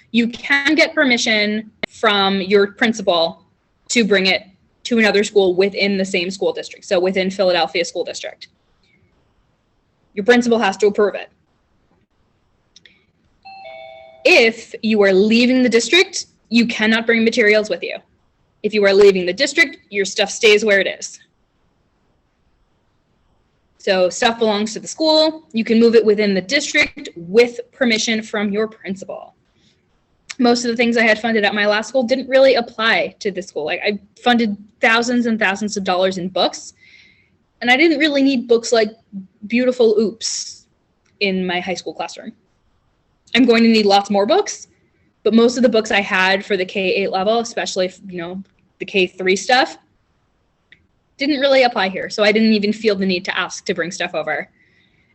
you can get permission from your principal to bring it to another school within the same school district, so within Philadelphia School District. Your principal has to approve it. If you are leaving the district, you cannot bring materials with you. If you are leaving the district, your stuff stays where it is. So stuff belongs to the school. You can move it within the district with permission from your principal. most of the things I had funded at my last school didn't really apply to this school. Like, I funded thousands and thousands of dollars in books, and I didn't really need books like Beautiful Oops in my high school classroom. I'm going to need lots more books, but most of the books I had for the K-8 level, especially, the K-3 stuff, didn't really apply here. So I didn't even feel the need to ask to bring stuff over.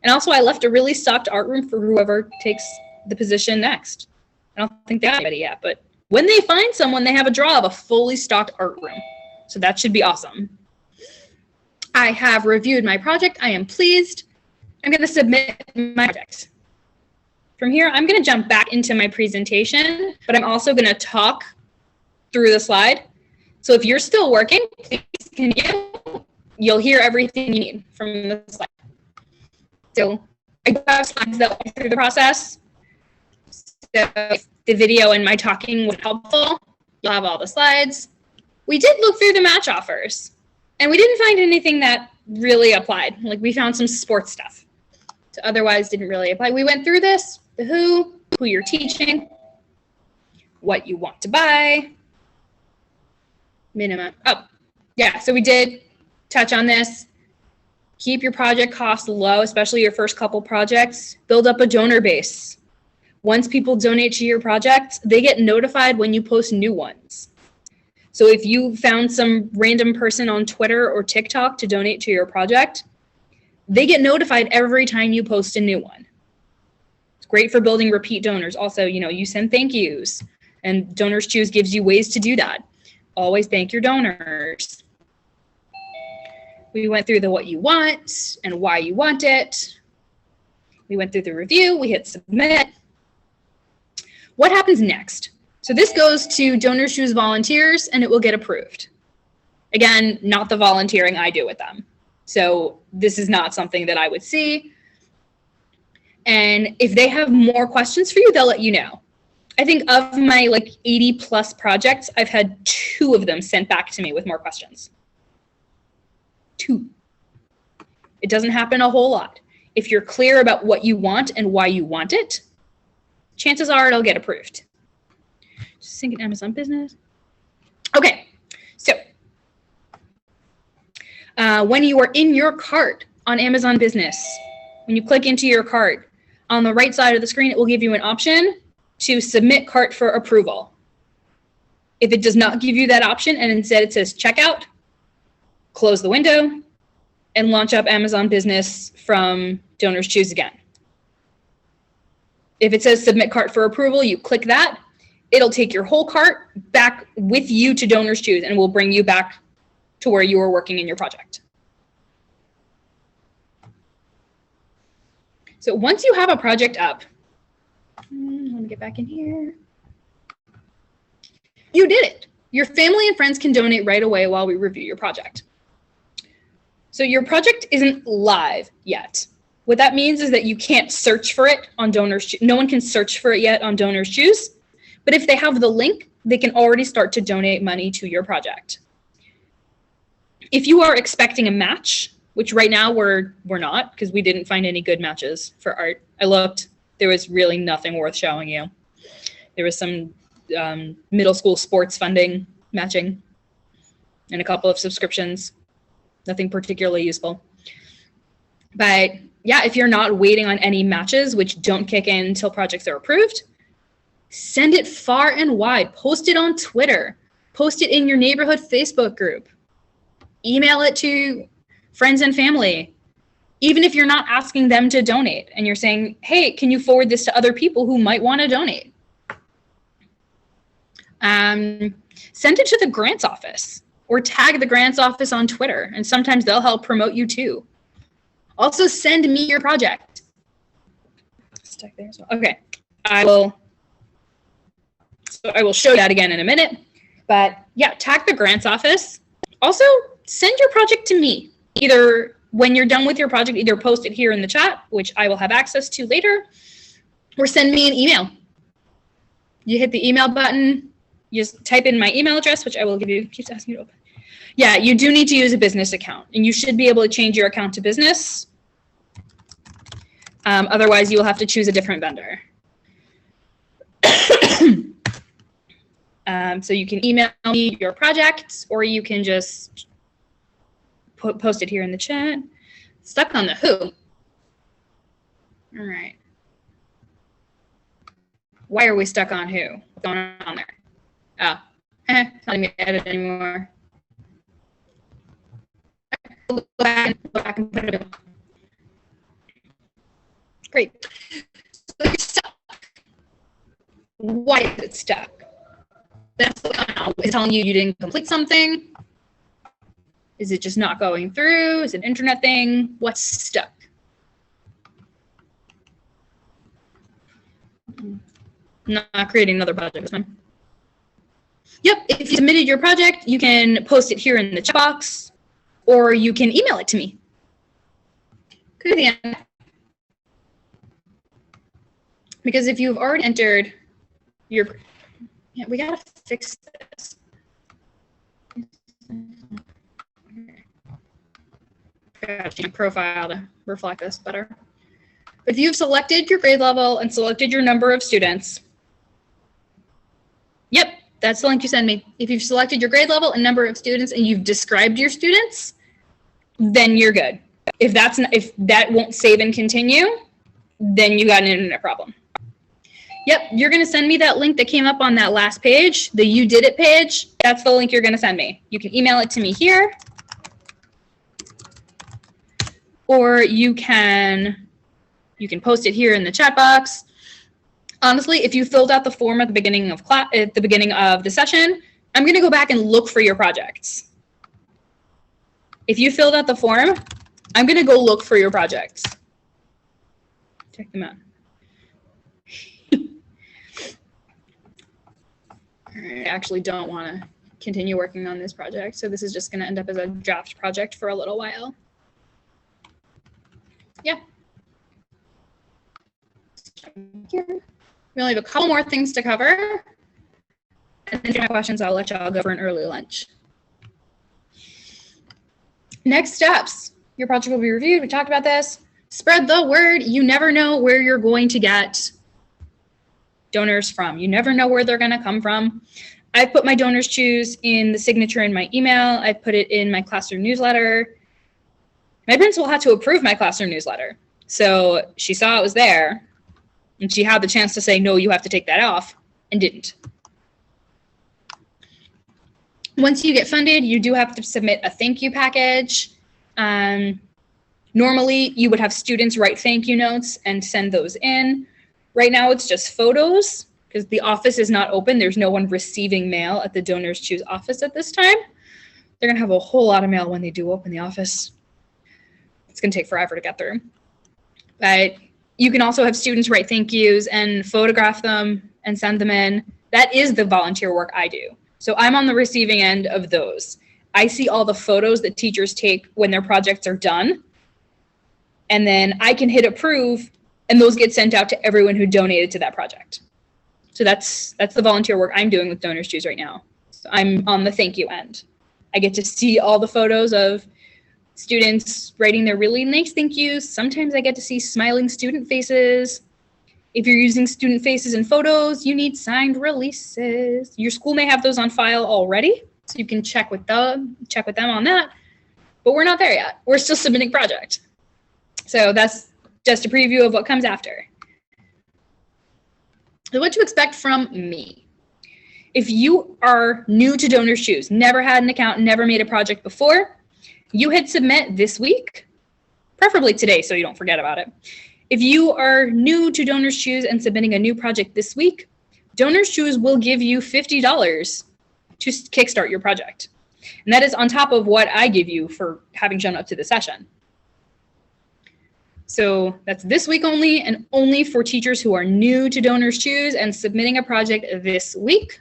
And also, I left a really stocked art room for whoever takes the position next. I don't think they have anybody yet, but when they find someone, they have a draw of a fully stocked art room. So that should be awesome. I have reviewed my project. I am pleased. I'm going to submit my project. From here, I'm going to jump back into my presentation, but I'm also going to talk through the slide. So if you're still working, please continue. You'll hear everything you need from the slide. So I do have slides that walk through the process. So if the video and my talking was helpful, you'll have all the slides. We did look through the match offers, and we didn't find anything that really applied. Like, we found some sports stuff. So otherwise didn't really apply. We went through this, the who you're teaching, what you want to buy, minimum. Oh, yeah, so we did touch on this. Keep your project costs low, especially your first couple projects. Build up a donor base. Once people donate to your project, they get notified when you post new ones. So if you found some random person on Twitter or TikTok to donate to your project, they get notified every time you post a new one. It's great for building repeat donors. Also, you send thank yous, and DonorsChoose gives you ways to do that. Always thank your donors. We went through the what you want and why you want it. We went through the review. We hit submit. What happens next? So this goes to DonorsChoose volunteers, and it will get approved. Again, not the volunteering I do with them. So this is not something that I would see. And if they have more questions for you, they'll let you know. I think of my 80 plus projects, I've had 2 of them sent back to me with more questions. 2. It doesn't happen a whole lot. If you're clear about what you want and why you want it, chances are it'll get approved. Just thinking Amazon Business. Okay, so when you are in your cart on Amazon Business, when you click into your cart, on the right side of the screen, it will give you an option to submit cart for approval. If it does not give you that option and instead it says checkout, close the window and launch up Amazon Business from DonorsChoose again. If it says submit cart for approval, you click that. It'll take your whole cart back with you to DonorsChoose and will bring you back to where you were working in your project. So once you have a project up, let me get back in here. You did it. Your family and friends can donate right away while we review your project. So your project isn't live yet. What that means is that you can't search for it on DonorsChoose. No one can search for it yet on DonorsChoose. But if they have the link, they can already start to donate money to your project. If you are expecting a match, which right now we're not, because we didn't find any good matches for art. I looked, there was really nothing worth showing you. There was some middle school sports funding matching and a couple of subscriptions. Nothing particularly useful. But yeah, if you're not waiting on any matches, which don't kick in until projects are approved, send it far and wide. Post it on Twitter. Post it in your neighborhood Facebook group. Email it to friends and family. Even if you're not asking them to donate and you're saying, hey, can you forward this to other people who might want to donate? Send it to the grants office or tag the grants office on Twitter, and sometimes they'll help promote you too. Also, send me your project. Stuck there as well. Okay, I will show that again in a minute. But yeah, tag the grants office. Also, send your project to me. Either when you're done with your project, either post it here in the chat, which I will have access to later, or send me an email. You hit the email button, you just type in my email address, which I will give you. Keeps asking you to open. Yeah, you do need to use a business account, and you should be able to change your account to business. Otherwise, you will have to choose a different vendor. So you can email me your projects, or you can just post it here in the chat. Stuck on the who. All right. Why are we stuck on who? What's going on there? Oh, not letting me edit anymore. Go back and put it in. Great. So you're stuck. Why is it stuck? That's what it's telling you didn't complete something. Is it just not going through? Is it an internet thing? What's stuck? Not creating another project this time. Yep, if you submitted your project, you can post it here in the chat box, or you can email it to me. Good at the end. Because if you've already entered your, yeah, we gotta fix this. Gotta change my profile to reflect this better. If you've selected your grade level and selected your number of students, yep, that's the link you send me. If you've selected your grade level and number of students and you've described your students, then you're good. If that won't save and continue, then you got an internet problem. Yep, you're gonna send me that link that came up on that last page, the You Did It page. That's the link you're gonna send me. You can email it to me here, or you can post it here in the chat box. Honestly, if you filled out the form at the beginning of class, at the beginning of the session, I'm gonna go back and look for your projects. If you filled out the form, I'm gonna go look for your projects. Check them out. I actually don't want to continue working on this project, so this is just going to end up as a draft project for a little while. Yeah. Here. We only have a couple more things to cover. And then if you have questions, I'll let y'all go for an early lunch. Next steps. Your project will be reviewed. We talked about this. Spread the word. You never know where you're going to get donors from. You never know where they're going to come from. I put my DonorsChoose in the signature in my email. I put it in my classroom newsletter. My principal had to approve my classroom newsletter. So she saw it was there, and she had the chance to say, no, you have to take that off, and didn't. Once you get funded, you do have to submit a thank you package. Normally, you would have students write thank you notes and send those in. Right now, it's just photos because the office is not open. There's no one receiving mail at the DonorsChoose office at this time. They're going to have a whole lot of mail when they do open the office. It's going to take forever to get through. But you can also have students write thank yous and photograph them and send them in. That is the volunteer work I do. So I'm on the receiving end of those. I see all the photos that teachers take when their projects are done. And then I can hit approve, and those get sent out to everyone who donated to that project. So that's the volunteer work I'm doing with DonorsChoose right now. So I'm on the thank you end. I get to see all the photos of students writing their really nice thank yous. Sometimes I get to see smiling student faces. If you're using student faces in photos, you need signed releases. Your school may have those on file already, so you can check with them on that. But we're not there yet. We're still submitting project. So that's just a preview of what comes after. So what to expect from me. If you are new to DonorsChoose, never had an account, never made a project before, you hit submit this week, preferably today so you don't forget about it. If you are new to DonorsChoose and submitting a new project this week, DonorsChoose will give you $50 to kickstart your project. And that is on top of what I give you for having shown up to the session. So that's this week only, and only for teachers who are new to DonorsChoose and submitting a project this week.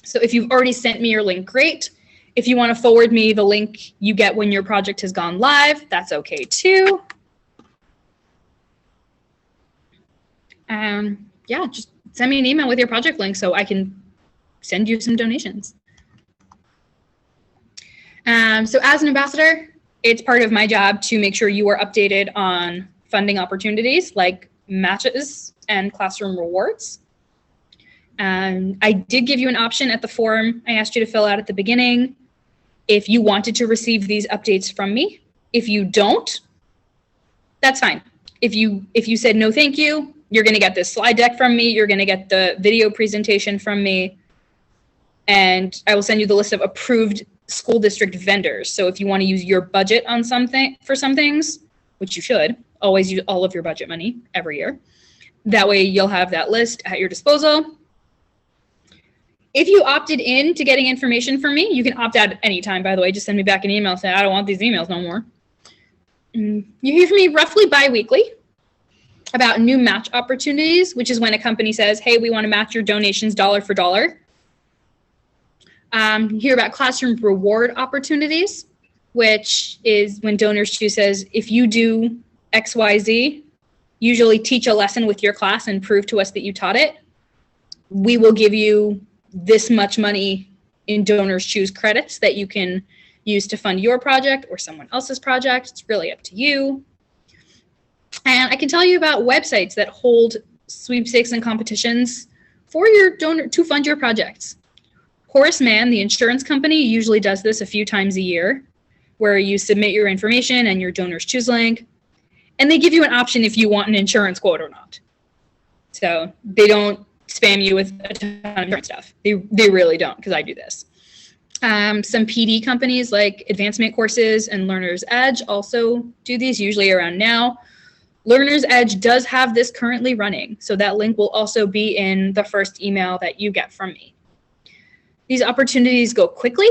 So if you've already sent me your link, great. If you want to forward me the link you get when your project has gone live, that's okay too. Yeah, just send me an email with your project link so I can send you some donations. So as an ambassador, it's part of my job to make sure you are updated on funding opportunities like matches and classroom rewards. I did give you an option at the form I asked you to fill out at the beginning if you wanted to receive these updates from me. If you don't, that's fine. If you said no thank you, you're going to get this slide deck from me, you're going to get the video presentation from me, and I will send you the list of approved school district vendors. So if you want to use your budget on something for some things, which you should, always use all of your budget money every year. That way you'll have that list at your disposal. If you opted in to getting information from me, you can opt out at any time, by the way. Just send me back an email saying, I don't want these emails no more. You hear from me roughly bi-weekly about new match opportunities, which is when a company says, hey, we want to match your donations dollar for dollar. You hear about classroom reward opportunities, which is when DonorsChoose says, if you do X, Y, Z, usually teach a lesson with your class and prove to us that you taught it, we will give you this much money in DonorsChoose credits that you can use to fund your project or someone else's project. It's really up to you. And I can tell you about websites that hold sweepstakes and competitions for your donor to fund your projects. Horace Mann, the insurance company, usually does this a few times a year, where you submit your information and your DonorsChoose link, and they give you an option if you want an insurance quote or not. So they don't spam you with a ton of insurance stuff. They really don't, because I do this. Some PD companies like Advancement Courses and Learner's Edge also do these, usually around now. Learner's Edge does have this currently running, so that link will also be in the first email that you get from me. These opportunities go quickly.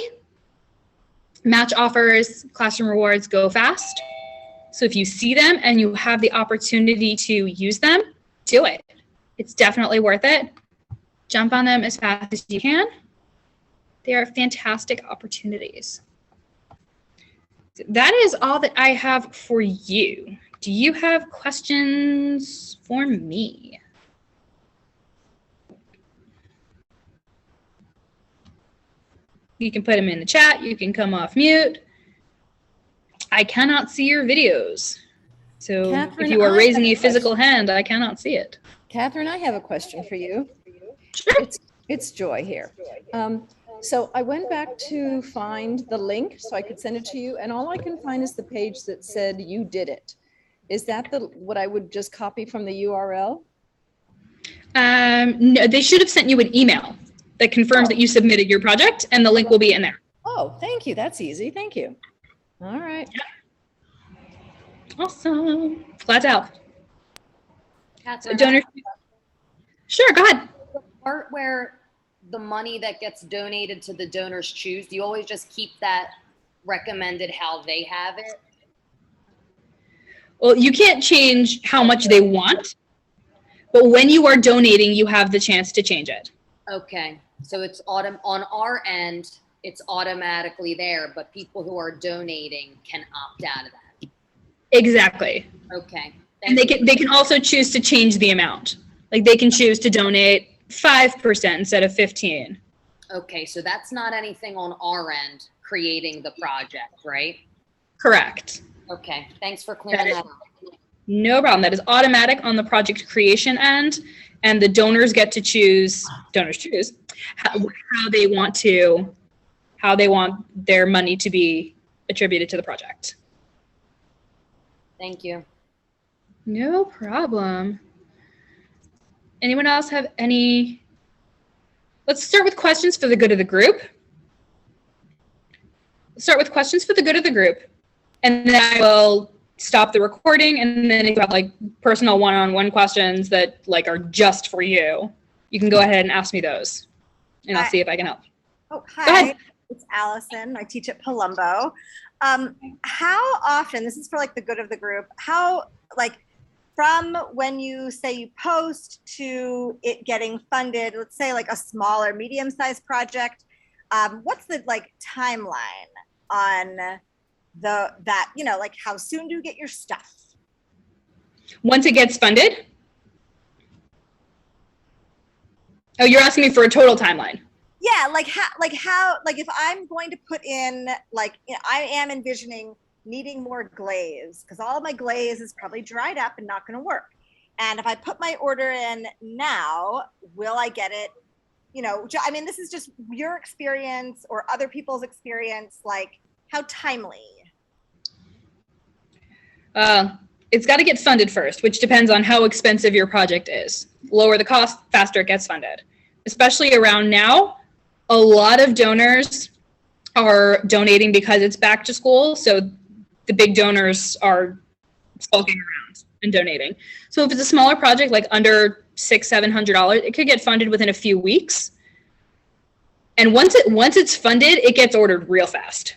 Match offers, classroom rewards go fast. So if you see them and you have the opportunity to use them, do it. It's definitely worth it. Jump on them as fast as you can. They are fantastic opportunities. That is all that I have for you. Do you have questions for me? You can put them in the chat. You can come off mute. I cannot see your videos. So Catherine, if you are raising a physical hand, I cannot see it. Catherine, I have a question for you. Sure. It's Joy here. So I went back to find the link so I could send it to you, and all I can find is the page that said you did it. Is that what I would just copy from the URL? No, they should have sent you an email that confirms that you submitted your project, and the link will be in there. Oh, thank you. That's easy. Thank you. All right. Awesome. Glad to help. Catherine, So sure, go ahead. the part where the money that gets donated to the DonorsChoose, do you always just keep that recommended how they have it? Well, you can't change how much they want, but when you are donating, you have the chance to change it. Okay, so it's on our end, it's automatically there, but people who are donating can opt out of that. Exactly. Okay. And they can also choose to change the amount. Like they can choose to donate 5% instead of 15. Okay, so that's not anything on our end creating the project, right? Correct. Okay, thanks for clearing that up. No problem. That is automatic on the project creation end, and the donors get to choose, DonorsChoose, how they want their money to be attributed to the project. Thank you. No problem. Anyone else have any? Let's start with questions for the good of the group. Start with questions for the good of the group, and then I will stop the recording, and then if you have like personal one-on-one questions that like are just for you, you can go ahead and ask me those, and I'll see if I can help. Oh, hi. It's Allison. I teach at Palumbo. How often, this is for like the good of the group, how like from when you say you post to it getting funded, let's say like a smaller, medium-sized project, what's the like timeline on that, you know, like how soon do you get your stuff? Once it gets funded? Oh, you're asking me for a total timeline. Yeah, like how, if I'm going to put in, like, you know, I am envisioning needing more glaze because all of my glaze is probably dried up and not going to work. And if I put my order in now, will I get it I mean, this is just your experience or other people's experience, like how timely? It's got to get funded first, which depends on how expensive your project is. Lower the cost, faster it gets funded. Especially around now, a lot of donors are donating because it's back to school. So the big donors are skulking around and donating. So if it's a smaller project, like under $600-700, it could get funded within a few weeks. And once it's funded, it gets ordered real fast.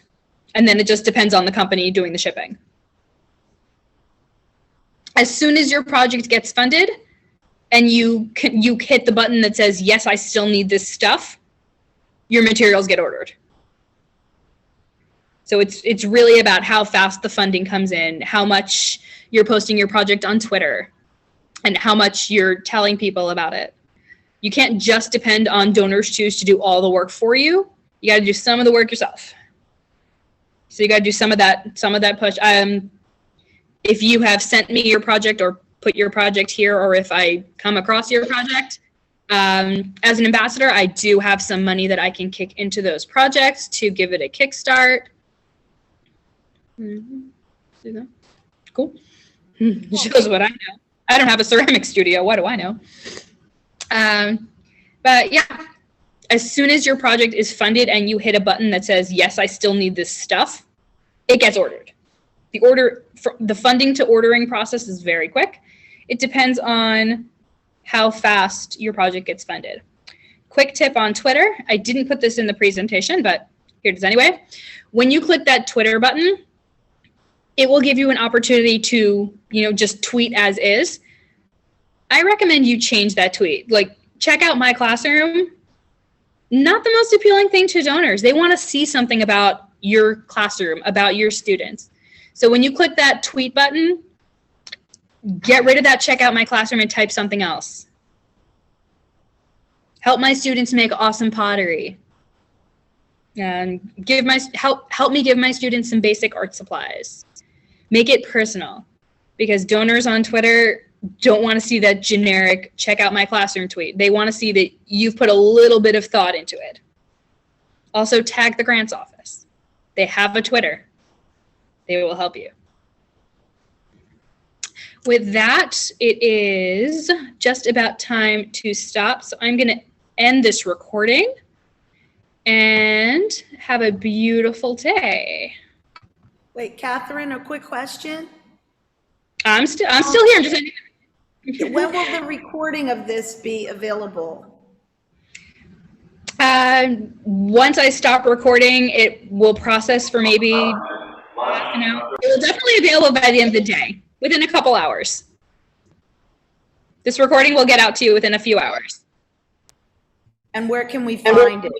And then it just depends on the company doing the shipping. As soon as your project gets funded and you hit the button that says, yes, I still need this stuff, your materials get ordered. So it's really about how fast the funding comes in, how much you're posting your project on Twitter, and how much you're telling people about it. You can't just depend on DonorsChoose to do all the work for you. You got to do some of the work yourself. So you got to do some of that push. If you have sent me your project or put your project here, or if I come across your project, as an ambassador, I do have some money that I can kick into those projects to give it a kickstart. See that? Cool. Shows what I know. I don't have a ceramic studio. What do I know? But yeah, as soon as your project is funded and you hit a button that says, yes, I still need this stuff, it gets ordered. The funding to ordering process is very quick. It depends on how fast your project gets funded. Quick tip on Twitter. I didn't put this in the presentation, but here it is anyway. When you click that Twitter button, it will give you an opportunity to, just tweet as is. I recommend you change that tweet. Like, check out my classroom. Not the most appealing thing to donors. They want to see something about your classroom, about your students. So when you click that tweet button, get rid of that check out my classroom and type something else. Help my students make awesome pottery. And help me give my students some basic art supplies. Make it personal, because donors on Twitter don't want to see that generic check out my classroom tweet. They want to see that you've put a little bit of thought into it. Also, tag the grants office. They have a Twitter. They will help you. With that, it is just about time to stop. So I'm going to end this recording and have a beautiful day. Wait, Catherine, a quick question. I'm still here. When will the recording of this be available? Once I stop recording, it will process for maybe half an hour. It will definitely be available by the end of the day, within a couple hours. This recording will get out to you within a few hours. And where can we find it?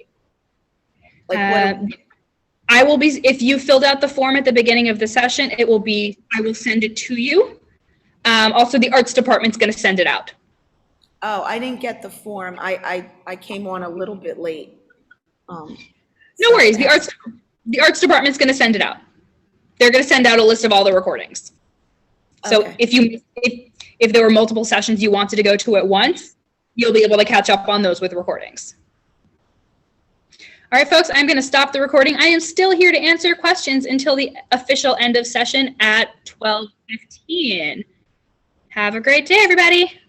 I will be, if you filled out the form at the beginning of the session, I will send it to you. Also, the arts department's going to send it out. Oh, I didn't get the form. I came on a little bit late. No worries. The arts department's going to send it out. They're going to send out a list of all the recordings. So Okay. if there were multiple sessions you wanted to go to at once, you'll be able to catch up on those with recordings. All right, folks, I'm going to stop the recording. I am still here to answer questions until the official end of session at 12:15. Have a great day, everybody.